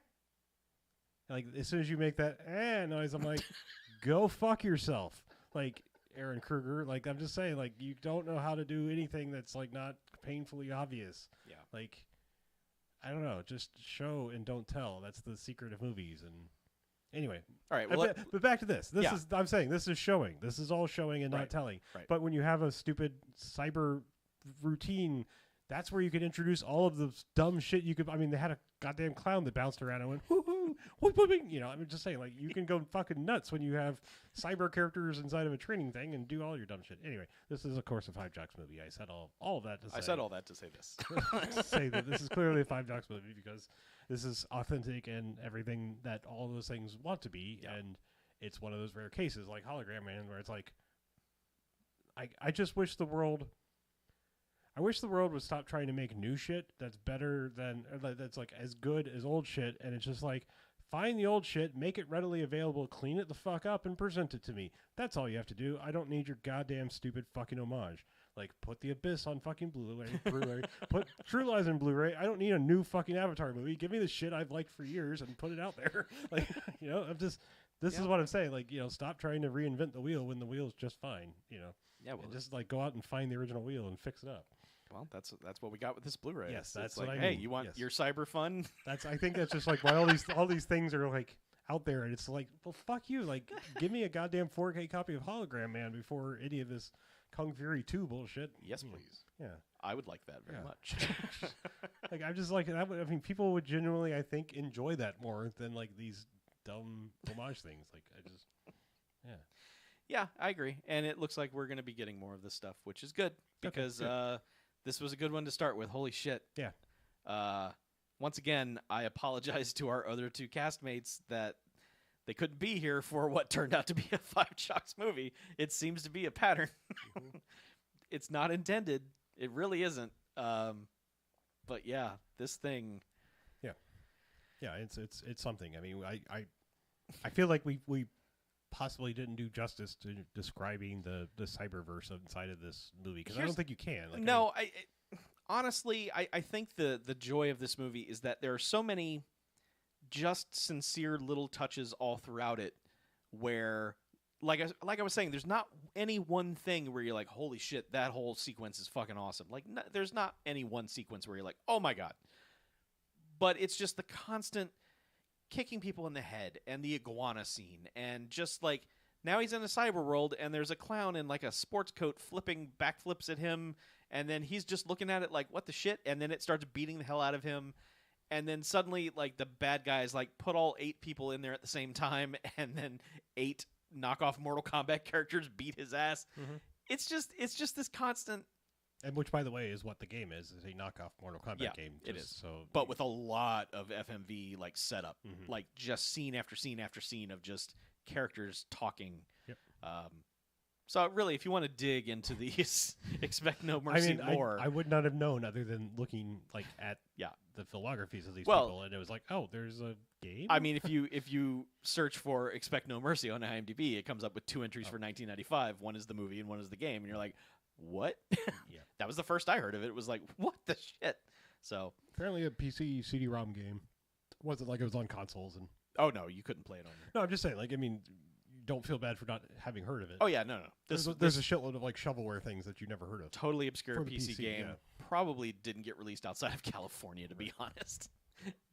Like, as soon as you make that eh noise, I'm like, go fuck yourself. Like, Aaron Kruger, like, I'm just saying, like, you don't know how to do anything that's, like, not painfully obvious. Yeah. Like, I don't know, just show and don't tell. That's the secret of movies. And anyway, all right. Well, but back to this. I'm saying this is showing. This is all showing and not telling. Right. But when you have a stupid cyber routine That's where you could introduce all of the dumb shit you could. I mean, they had a goddamn clown that bounced around and went, whoo-hoo, whoop-whooping. You know, I'm just saying, like, you can go fucking nuts when you have cyber characters inside of a training thing and do all your dumb shit. Anyway, this is, of course, a Five Jocks movie. I said all of that to say. I said all that to say this. To say that this is clearly a Five Jocks movie because this is authentic and everything that all those things want to be. Yeah. And it's one of those rare cases, like Hologram Man, where it's like, I just wish the world... I wish the world would stop trying to make new shit that's better than, that's like as good as old shit. And it's just like, find the old shit, make it readily available, clean it the fuck up, and present it to me. That's all you have to do. I don't need your goddamn stupid fucking homage. Like, put The Abyss on fucking Blu-ray, put True Lies on Blu-ray. I don't need a new fucking Avatar movie. Give me the shit I've liked for years and put it out there. Like, you know, this is what I'm saying. Like, you know, stop trying to reinvent the wheel when the wheel's just fine, you know. Yeah, well, just like go out and find the original wheel and fix it up. Well, that's what we got with this Blu-ray. Yes, that's like, what I hey, mean. you want your cyber fun? I think that's just like why all these things are like out there, and it's like, well, fuck you. Like, give me a goddamn 4K copy of Hologram Man before any of this Kung Fury 2 bullshit. Yes, please. Yeah, I would like that very much. Like, I'm just like that. I mean, people would genuinely, I think, enjoy that more than like these dumb homage things. Like, Yeah, I agree. And it looks like we're going to be getting more of this stuff, which is good because this was a good one to start with. Holy shit. Yeah. Once again, I apologize to our other two castmates that they couldn't be here for what turned out to be a Five Jocks movie. It seems to be a pattern. Mm-hmm. It's not intended. It really isn't. But yeah, this thing. Yeah, it's something. I mean, I feel like we possibly didn't do justice to describing the cyberverse inside of this movie because I don't think you can. Like, no, honestly, I think the joy of this movie is that there are so many just sincere little touches all throughout it where, like I was saying, there's not any one thing where you're like, holy shit, that whole sequence is fucking awesome. Like, there's not any one sequence where you're like, oh my God. But it's just the constant kicking people in the head and the iguana scene and just like now he's in a cyber world and there's a clown in like a sports coat flipping backflips at him and then he's just looking at it like what the shit and then it starts beating the hell out of him and then suddenly like the bad guys like put all 8 people in there at the same time and then 8 knockoff Mortal Kombat characters beat his ass. Mm-hmm. It's just this constant. And which, by the way, is what the game is a knockoff Mortal Kombat game. It is. So, but with a lot of FMV like setup, like just scene after scene after scene of just characters talking. Yep. So really, if you want to dig into these, expect no mercy more. I would not have known other than looking like at the filmographies of these people, and it was like, oh, there's a game. I mean, if you search for Expect No Mercy on IMDb, it comes up with 2 entries for 1995. One is the movie and one is the game, and you're like, what? Yeah. That was the first I heard of it. It was like, what the shit? So apparently a PC CD-ROM game. It wasn't like it was on consoles and. Oh no, you couldn't play it on there. No, I'm just saying. Like, I mean, you don't feel bad for not having heard of it. Oh yeah, no. There's a shitload of like shovelware things that you never heard of. Totally obscure PC game. Yeah. Probably didn't get released outside of California, to be honest.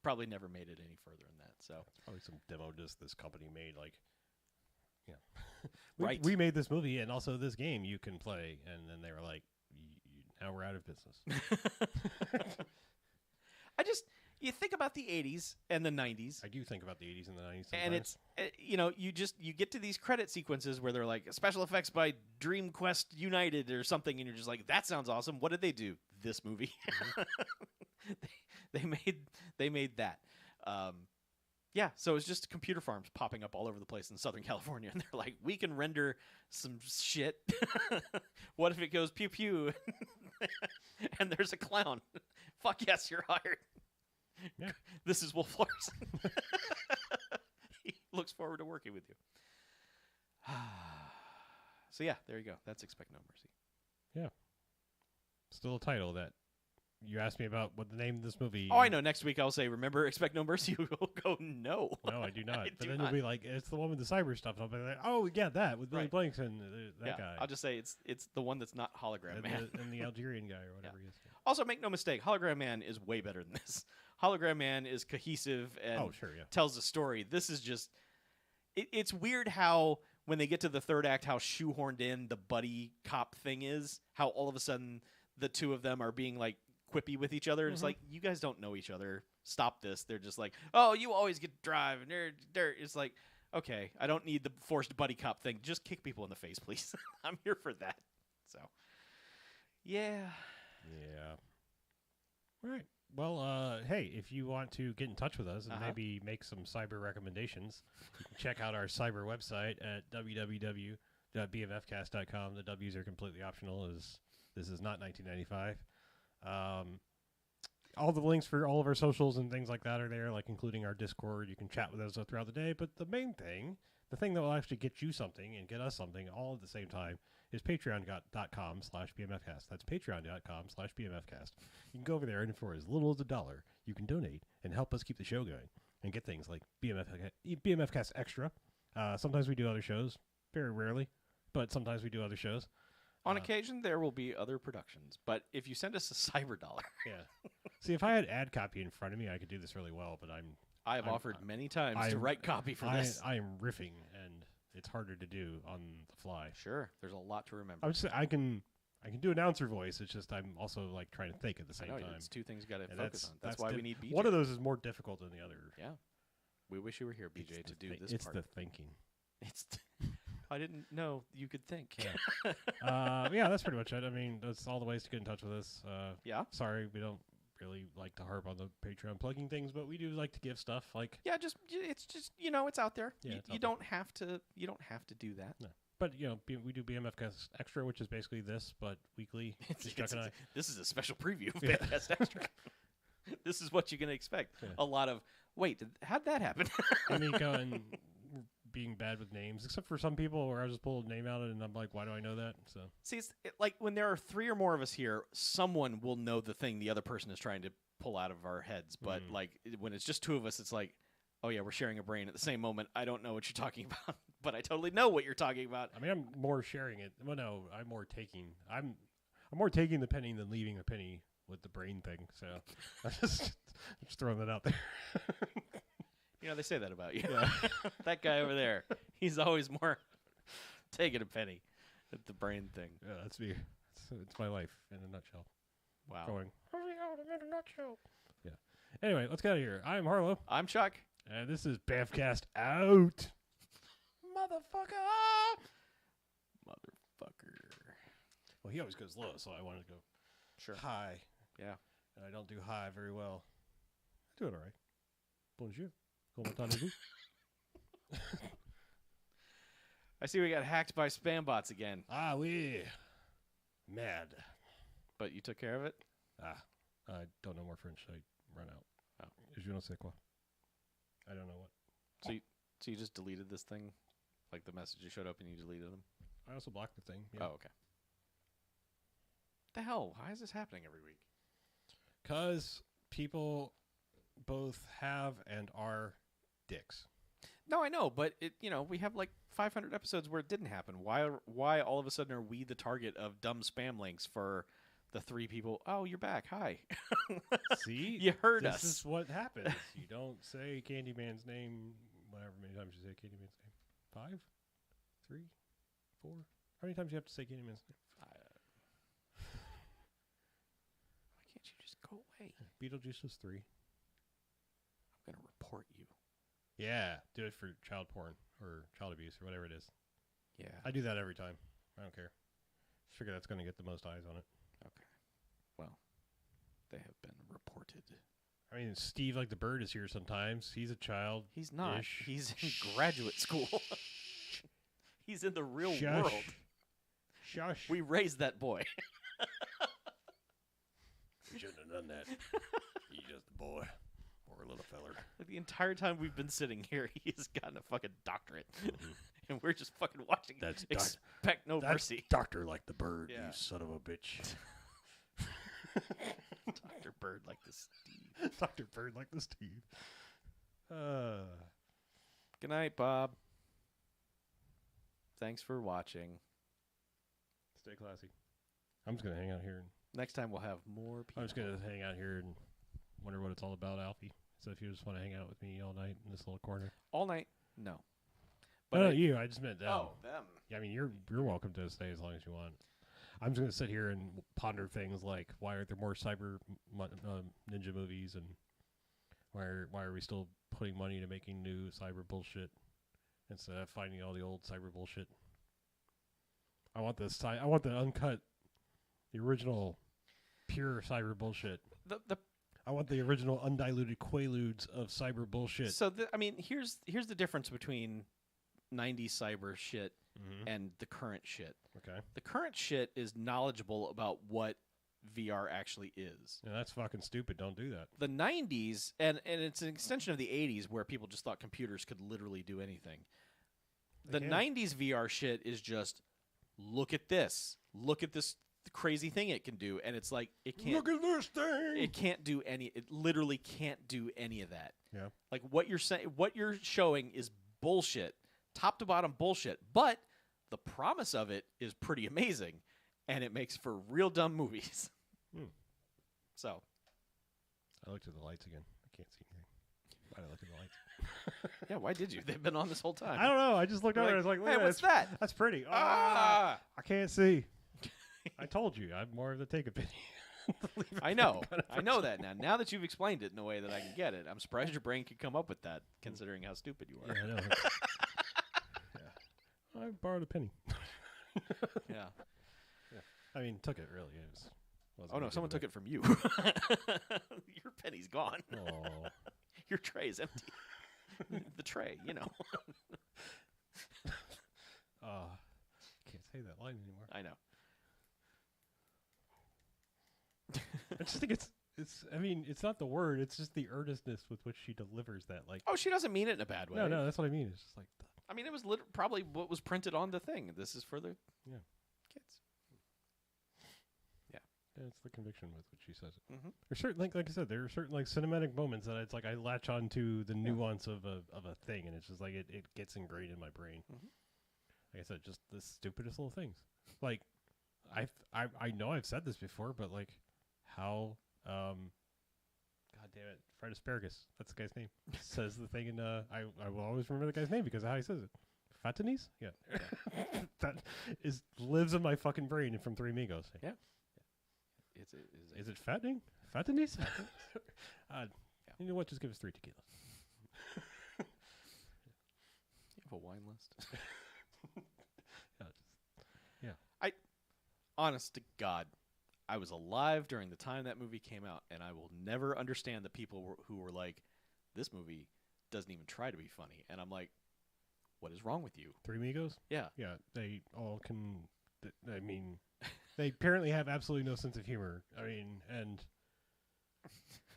Probably never made it any further than that. So probably some demo disc this company made. Like, right. We made this movie and also this game you can play, and then they were like, now we're out of business. You think about the 80s and the 90s. I do think about the 80s and the 90s sometimes. And it's, you get to these credit sequences where they're like special effects by Dream Quest United or something, and you're just like, that sounds awesome. What did they do? This movie. they made that. Yeah, so it's just computer farms popping up all over the place in Southern California, and they're like, we can render some shit. What if it goes pew pew, and there's a clown? Fuck yes, you're hired. Yeah. This is Wolf Larson. He looks forward to working with you. So yeah, there you go. That's Expect No Mercy. Yeah. Still a title that you asked me about what the name of this movie. Oh, I know. Next week I'll say, remember Expect No Mercy? You'll go, no. No, I do not. But then you'll be like, it's the one with the cyber stuff. And I'll be like, oh, yeah, that with Billy Blankson, that guy. I'll just say it's the one that's not Hologram Man. And the Algerian guy or whatever he is. Also, make no mistake, Hologram Man is way better than this. Hologram Man is cohesive and tells a story. This is just... It's weird how, when they get to the third act, how shoehorned in the buddy cop thing is. How all of a sudden the two of them are being, like, quippy with each other. And it's like, you guys don't know each other. Stop this. They're just like, oh, you always get to drive. And it's like, okay, I don't need the forced buddy cop thing. Just kick people in the face, please. I'm here for that. So, yeah. Yeah. All right. Well, hey, if you want to get in touch with us and maybe make some cyber recommendations, you can check out our cyber website at www.bmfcast.com. The W's are completely optional, as this is not 1995. All the links for all of our socials and things like that are there, like including our Discord. You can chat with us throughout the day. But the main thing, the thing that will actually get you something and get us something all at the same time, is patreon.com/BMFcast. That's patreon.com/BMFcast. You can go over there, and for as little as $1, you can donate and help us keep the show going and get things like BMFcast Extra. Sometimes we do other shows, very rarely, but sometimes we do other shows. On occasion, there will be other productions, but if you send us a cyber dollar. Yeah. See, if I had ad copy in front of me, I could do this really well, but I have offered many times to write copy for this. I am riffing, and it's harder to do on the fly. Sure. There's a lot to remember. I would say I can do announcer voice. It's just I'm also like trying to think at the same time. It's two things you got to focus on. That's why we need BJ. One of those is more difficult than the other. Yeah. We wish you were here, BJ, to do this it's part. It's the thinking. I didn't know you could think. Yeah. Yeah, that's pretty much it. I mean, that's all the ways to get in touch with us. Yeah. Sorry, we don't really like to harp on the Patreon plugging things, but we do like to give stuff. Like, yeah, it's just it's out there. Yeah, you don't have to do that. No. But we do BMFcast Extra, which is basically this, but weekly. This is a special preview of BMFcast Extra. This is what you're gonna expect. Yeah. A lot of how'd that happen? And then going being bad with names, except for some people where I just pull a name out and I'm like, why do I know that? So see, it's like when there are 3 or more of us here, someone will know the thing the other person is trying to pull out of our heads. But like when it's just 2 of us, it's like, oh yeah, we're sharing a brain at the same moment. I don't know what you're talking about, but I totally know what you're talking about. I mean, I'm more sharing it. Well, no, I'm more taking. I'm more taking the penny than leaving the penny with the brain thing. So I'm just throwing that out there. They say that about you. Yeah. That guy over there, he's always more taking a penny at the brain thing. Yeah, that's me. It's my life in a nutshell. Wow. Going, hurry out in a nutshell. Yeah. Anyway, let's get out of here. I'm Harlow. I'm Chuck. And this is BMFcast out. Motherfucker. Well, he always goes low, so I wanted to go high. Yeah. And I don't do high very well. I do it all right. Bonjour. Comment allez-vous? I see we got hacked by spam bots again. Ah, oui. Mad. But you took care of it? I don't know more French. I run out. Oh. Je ne sais quoi. I don't know what. So you just deleted this thing? Like the messages showed up and you deleted them? I also blocked the thing. Yeah. Oh, okay. The hell? Why is this happening every week? Because people both have and are dicks. No, I know, but we have like 500 episodes where it didn't happen. Why all of a sudden are we the target of dumb spam links for the 3 people? Oh, you're back. Hi. See? You heard us. This is what happens. You don't say Candyman's name whatever many times you say Candyman's name. 5? 3? 4? How many times do you have to say Candyman's name? Why can't you just go away? Beetlejuice was 3. I'm going to report you. Yeah, do it for child porn or child abuse or whatever it is. Yeah. I do that every time. I don't care. Just figure that's going to get the most eyes on it. Okay. Well, they have been reported. I mean, Steve like the bird is here sometimes. He's a child. He's not. He's in graduate school. He's in the real world. Shush. We raised that boy. We shouldn't have done that. He's just a boy. Or a little feller. Like the entire time we've been sitting here, he's gotten a fucking doctorate. Mm-hmm. And we're just fucking watching. Expect no mercy. Doctor like the bird, you son of a bitch. Dr. Bird like the Steve. Dr. Bird like the Steve. Good night, Bob. Thanks for watching. Stay classy. I'm just going to hang out here. Next time we'll have more people. I'm just going to hang out here and wonder what it's all about, Alfie. So if you just want to hang out with me all night in this little corner. All night? No. But no, you. I just meant them. Oh, them. Yeah, I mean, you're welcome to stay as long as you want. I'm just gonna sit here and ponder things like why aren't there more cyber ninja movies, and why are we still putting money into making new cyber bullshit instead of finding all the old cyber bullshit? I want this. I want the uncut, the original, pure cyber bullshit. I want the original undiluted quaaludes of cyber bullshit. So I mean, here's the difference between 90s cyber shit and the current shit. Okay. The current shit is knowledgeable about what VR actually is. Yeah, that's fucking stupid. Don't do that. The 90s, and it's an extension of the 80s where people just thought computers could literally do anything. The 90s VR shit is just, look at this crazy thing it can do, and it's like, it can't. Look at this thing! It can't do any, it literally can't do any of that. Yeah. Like, what you're showing is bullshit. Top to bottom bullshit, but the promise of it is pretty amazing, and it makes for real dumb movies. So, I looked at the lights again. I can't see anything. Why did I look at the lights? yeah, why did you? They've been on this whole time. I don't know. I just looked over. I was like, hey, what's that? That's pretty. Ah! I can't see. I told you. I'm more of the take opinion. I know that now. Now that you've explained it in a way that I can get it, I'm surprised your brain could come up with that, considering how stupid you are. Yeah, I know. I borrowed a penny. Yeah. I mean, took it really. Oh no, someone took it from you. Your penny's gone. Oh. Your tray is empty. The tray, you know. Can't say that line anymore. I know. I just think it's. I mean, it's not the word. It's just the earnestness with which she delivers that. Like, oh, she doesn't mean it in a bad way. No, that's what I mean. It's just like. I mean, it was probably what was printed on the thing. This is for the kids. Yeah, it's the conviction with which she says it. Mm-hmm. There's certain, like I said, there are certain like cinematic moments that it's like I latch on to the nuance of a thing, and it's just like it gets ingrained in my brain. Mm-hmm. Like I said, just the stupidest little things. Like I know I've said this before, but like how God damn it, fried asparagus. That's the guy's name. Says the thing in I will always remember the guy's name because of how he says it. Fatanis? Yeah. That lives in my fucking brain from Three Amigos. Yeah. Is it fattening? Fatanis? You know what? Just give us 3 tequilas. You have a wine list? Yeah. Honest to God, I was alive during the time that movie came out, and I will never understand the people who were like, this movie doesn't even try to be funny. And I'm like, what is wrong with you? Three Amigos? Yeah. Yeah, they all can... I mean, they apparently have absolutely no sense of humor. I mean,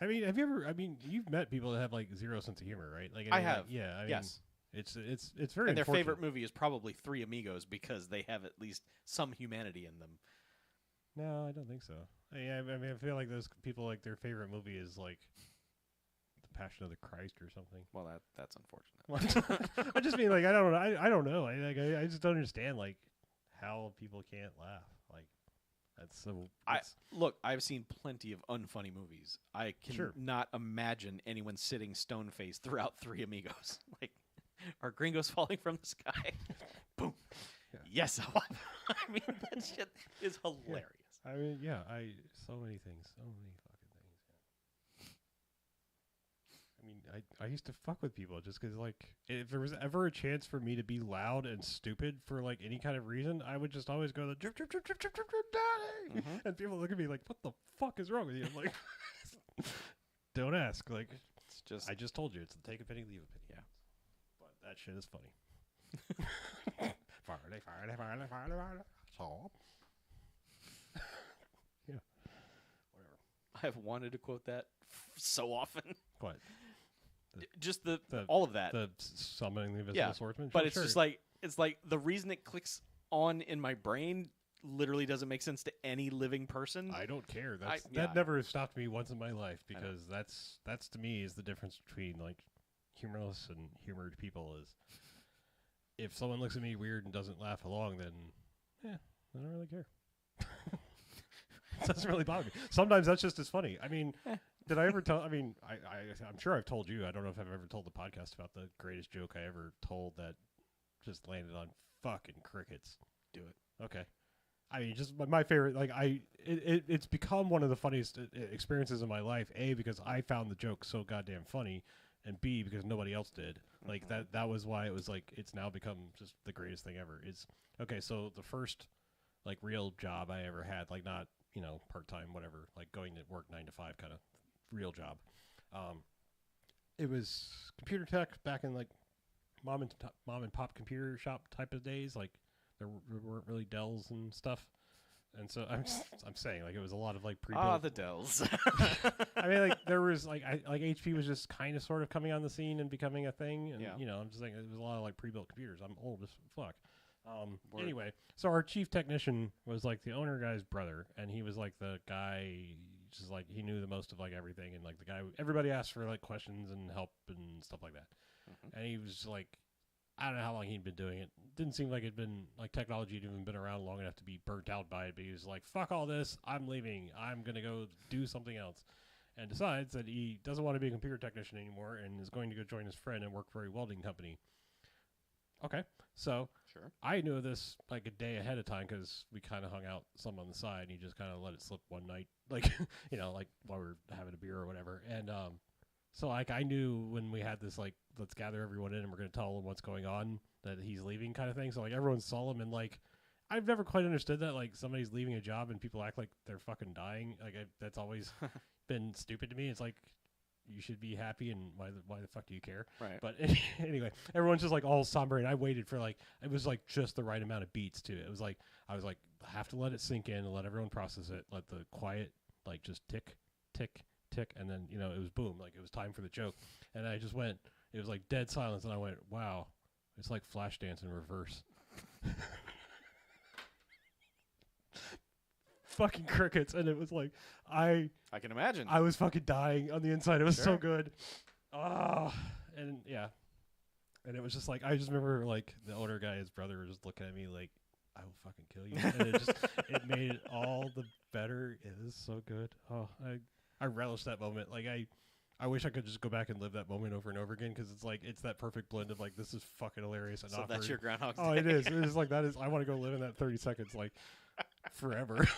have you ever... I mean, you've met people that have, like, zero sense of humor, right? Like, I have. Yeah, I mean, yes. It's very And their unfortunate. favorite movie is probably Three Amigos because they have at least some humanity in them. No, I don't think so. I mean, I feel like those people, like, their favorite movie is, like, The Passion of the Christ or something. Well, that's unfortunate. I just mean, like, I don't know. I don't know. I just don't understand, like, how people can't laugh. Like, that's so... Look, I've seen plenty of unfunny movies. I can not imagine anyone sitting stone-faced throughout Three Amigos. Like, are gringos falling from the sky? Boom. Yeah. Yes. I mean, that shit is hilarious. I mean, so many things. So many fucking things. Yeah. I mean, I used to fuck with people just because, like, if there was ever a chance for me to be loud and stupid for, like, any kind of reason, I would just always go, drip, drip, drip, drip, drip, drip, drip, daddy! Mm-hmm. And people look at me like, what the fuck is wrong with you? I'm like, don't ask. Like, it's just... I just told you. It's the take a penny, leave a penny. Yeah. But that shit is funny. Farley. So. Yeah. Whatever. I've wanted to quote that so often. What? Just all of that. The summoning the invisible swordsman? But it's just like, the reason it clicks on in my brain literally doesn't make sense to any living person. I don't care. That never stopped me once in my life because that's to me is the difference between like humorless and humored people is if someone looks at me weird and doesn't laugh along, then I don't really care. It doesn't really bother me. Sometimes that's just as funny. I mean, did I ever tell? I mean, I'm sure I've told you. I don't know if I've ever told the podcast about the greatest joke I ever told that just landed on fucking crickets. Do it. Okay. I mean, just my favorite. Like it's become one of the funniest experiences of my life. A, because I found the joke so goddamn funny, and B, because nobody else did. Like that was why it was like it's now become just the greatest thing ever. It's okay. So the first like real job I ever had, like not part time, whatever, like going to work 9 to 5 kind of real job. It was computer tech back in like mom and pop computer shop type of days. Like there weren't really Dells and stuff. And so I'm saying like it was a lot of like pre-built. the Dells. I mean, like there was like HP was just kind of sort of coming on the scene and becoming a thing, and I'm just saying it was a lot of like pre-built computers. I'm old as fuck. Anyway, so our chief technician was like the owner guy's brother, and he was like the guy, just like he knew the most of like everything, and like the guy everybody asked for like questions and help and stuff like that. And he was like, I don't know how long he'd been doing it. Didn't seem like it'd been like technology had even been around long enough to be burnt out by it. But he was like, "Fuck all this! I'm leaving. I'm gonna go do something else," and decides that he doesn't want to be a computer technician anymore and is going to go join his friend and work for a welding company. Okay, so sure. I knew this like a day ahead of time because we kind of hung out some on the side. And he just kind of let it slip one night, like like while we were having a beer or whatever, and so like I knew when we had this like let's gather everyone in and we're gonna tell them what's going on that he's leaving kind of thing. So like everyone saw him and like I've never quite understood that like somebody's leaving a job and people act like they're fucking dying. Like that's always been stupid to me. It's like you should be happy and why the fuck do you care? Right. But anyway, everyone's just like all somber and I waited for like it was like just the right amount of beats too. It was like I was like I have to let it sink in and let everyone process it. Let the quiet like just tick tick tick, and then it was boom, like it was time for the joke, and I just went. It was like dead silence, and I went, "Wow, it's like Flashdance in reverse." Fucking crickets, and it was like I can imagine. I was fucking dying on the inside. It was so good. And yeah, and it was just like I just remember like the older guy, his brother, was just looking at me like, "I will fucking kill you," and it made it all the better. It was so good. Oh, I relish that moment. Like I wish I could just go back and live that moment over and over again because it's like it's that perfect blend of like this is fucking hilarious and so awkward. that's your Groundhog Day. Oh, it is. It is like that is. I want to go live in that 30 seconds like forever.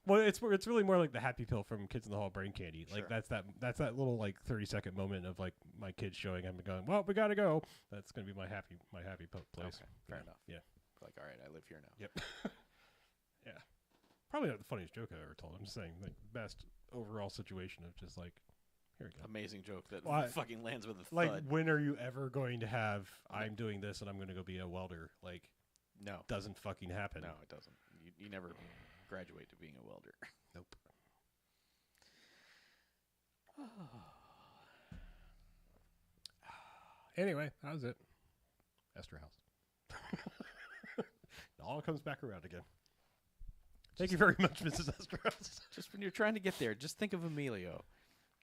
Well, it's really more like the happy pill from Kids in the Hall Brain Candy. Like Sure. that's that little like 30-second moment of like my kids showing up and going, well, we gotta go. That's gonna be my happy place. Okay, fair enough. Yeah. Like, all right, I live here now. Yep. Yeah. Probably not the funniest joke I've ever told. I'm just saying, like, best overall situation of just like, here we go. Amazing joke that fucking lands with a thud. Like, when are you ever going to have, I'm doing this and I'm going to go be a welder? Like, no. Doesn't fucking happen. No, it doesn't. You never graduate to being a welder. Nope. Anyway, that was it. Esther House. It all comes back around again. Thank you very much, Mrs. Esther House. Just when you're trying to get there, just think of Emilio.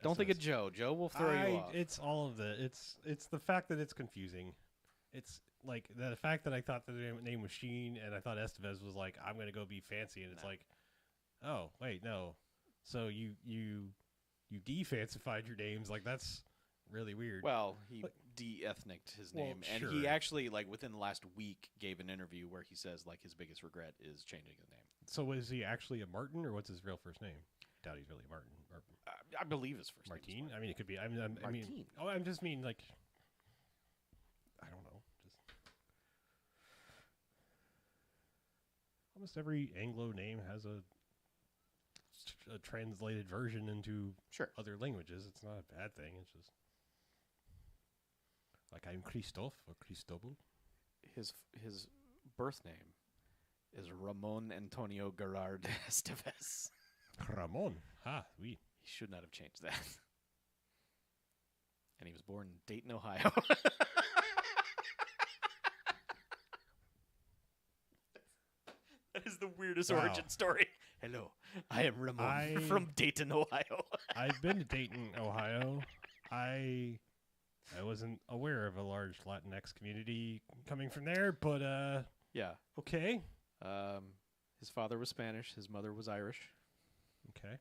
Don't think of Joe. Joe will throw you off. It's all of it's the fact that it's confusing. It's like the fact that I thought the name was Sheen and I thought Estevez was like, I'm going to go be fancy. And it's like, oh, wait, no. So you de-fancified your names. Like, that's really weird. Well, he de-ethniced his name. And sure. he actually, like, within the last week gave an interview where he says, like, his biggest regret is changing the name. So is he actually a Martin or what's his real first name? I doubt he's really Martin. I believe his first Martin? name is I mean, it could be. I mean, Martin. I'm just mean, like, I don't know. Just almost every Anglo name has a translated version into other languages. It's not a bad thing. It's just like I'm Christophe or Cristobal. His birth name is Ramon Antonio Gerard Estevez. Ramon. Oui. He should not have changed that. And he was born in Dayton, Ohio. That is the weirdest origin story. Hello, I am Ramon from Dayton, Ohio. I've been to Dayton, Ohio. I wasn't aware of a large Latinx community coming from there, but yeah. Okay. His father was Spanish. His mother was Irish. Okay.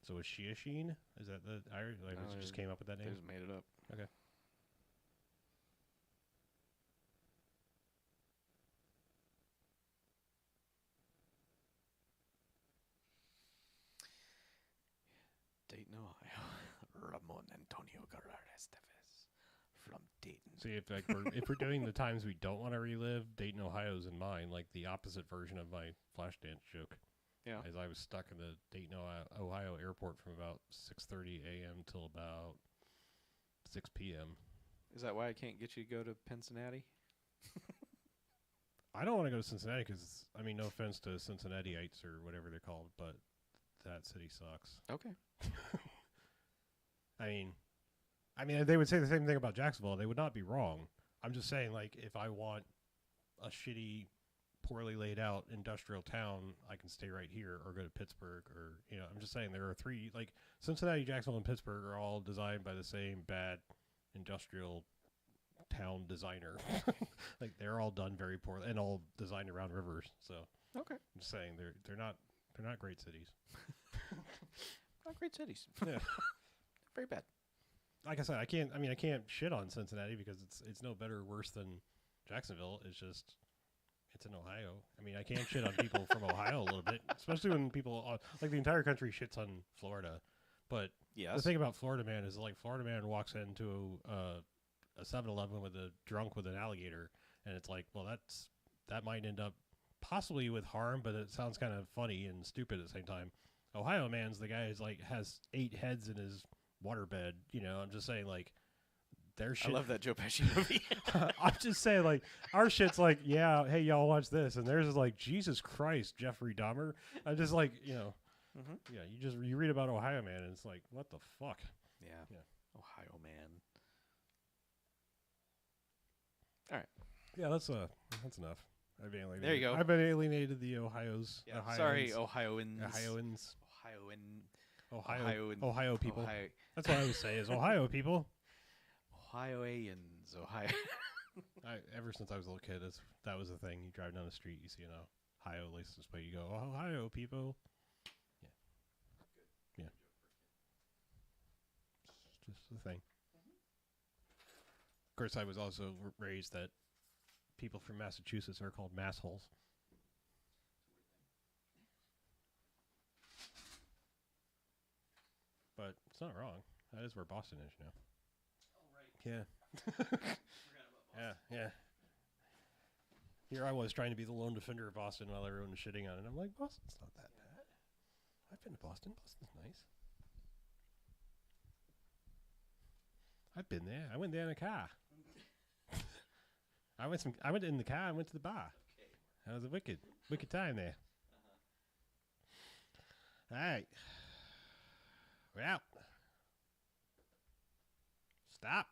So is she a Sheen? Is that the Irish? Like, just came up with that name? They just made it up. Okay. Ohio. Ramon Antonio Guerrero Estevez from Dayton. See, if we're doing the times we don't want to relive, Dayton, Ohio's in mine, like the opposite version of my Flashdance joke. Yeah. As I was stuck in the Dayton, Ohio airport from about 6:30 a.m. till about 6 p.m. Is that why I can't get you to go to Cincinnati? I don't want to go to Cincinnati because, I mean, no offense to Cincinnatiites or whatever they're called, but that city sucks. Okay. I mean, they would say the same thing about Jacksonville. They would not be wrong. I'm just saying, like, if I want a shitty, poorly laid out industrial town, I can stay right here or go to Pittsburgh or, you know, I'm just saying there are three, like, Cincinnati, Jacksonville, and Pittsburgh are all designed by the same bad industrial town designer. Like, they're all done very poorly and all designed around rivers. So, Okay. I'm just saying they're not great cities. Not great cities. Yeah. Very bad. Like I said, I can't shit on Cincinnati because it's no better or worse than Jacksonville. It's just, it's in Ohio. I mean, I can't shit on people from Ohio a little bit, especially when people, like the entire country shits on Florida. But Yes. the thing about Florida Man is, like, Florida Man walks into a 7-Eleven with a drunk with an alligator, and it's like, well, that might end up possibly with harm, but it sounds kind of funny and stupid at the same time. Ohio Man's the guy who's like has 8 heads in his waterbed. You know, I'm just saying, like, their shit. I love that Joe Pesci movie. I'm just saying, like, our shit's like, yeah, hey, y'all watch this, and theirs is like, Jesus Christ, Jeffrey Dahmer. I'm just like, you know, yeah, you read about Ohio Man, and it's like, what the fuck? Yeah. Yeah. Ohio Man. All right. Yeah, that's enough. I've alienated. There you go. I've been alienated the Ohio's. Yeah. Ohioans. Sorry, Ohioans. Ohio people. Ohio. That's what I always say is Ohio people. Ohioans. Ohio. Ever since I was a little kid, that was the thing. You drive down the street, you see an Ohio license plate, you go, Ohio people. Yeah. Yeah. It's just the thing. Of course, I was also raised that people from Massachusetts are called massholes. But it's not wrong. That is where Boston is, you know. Yeah. Yeah. Here I was trying to be the lone defender of Boston while everyone was shitting on it. I'm like, Boston's not that bad. I've been to Boston. Boston's nice. I've been there. I went there in a car. I went in the car and went to the bar. Okay. That was a wicked time there. All right. We're out. Stop.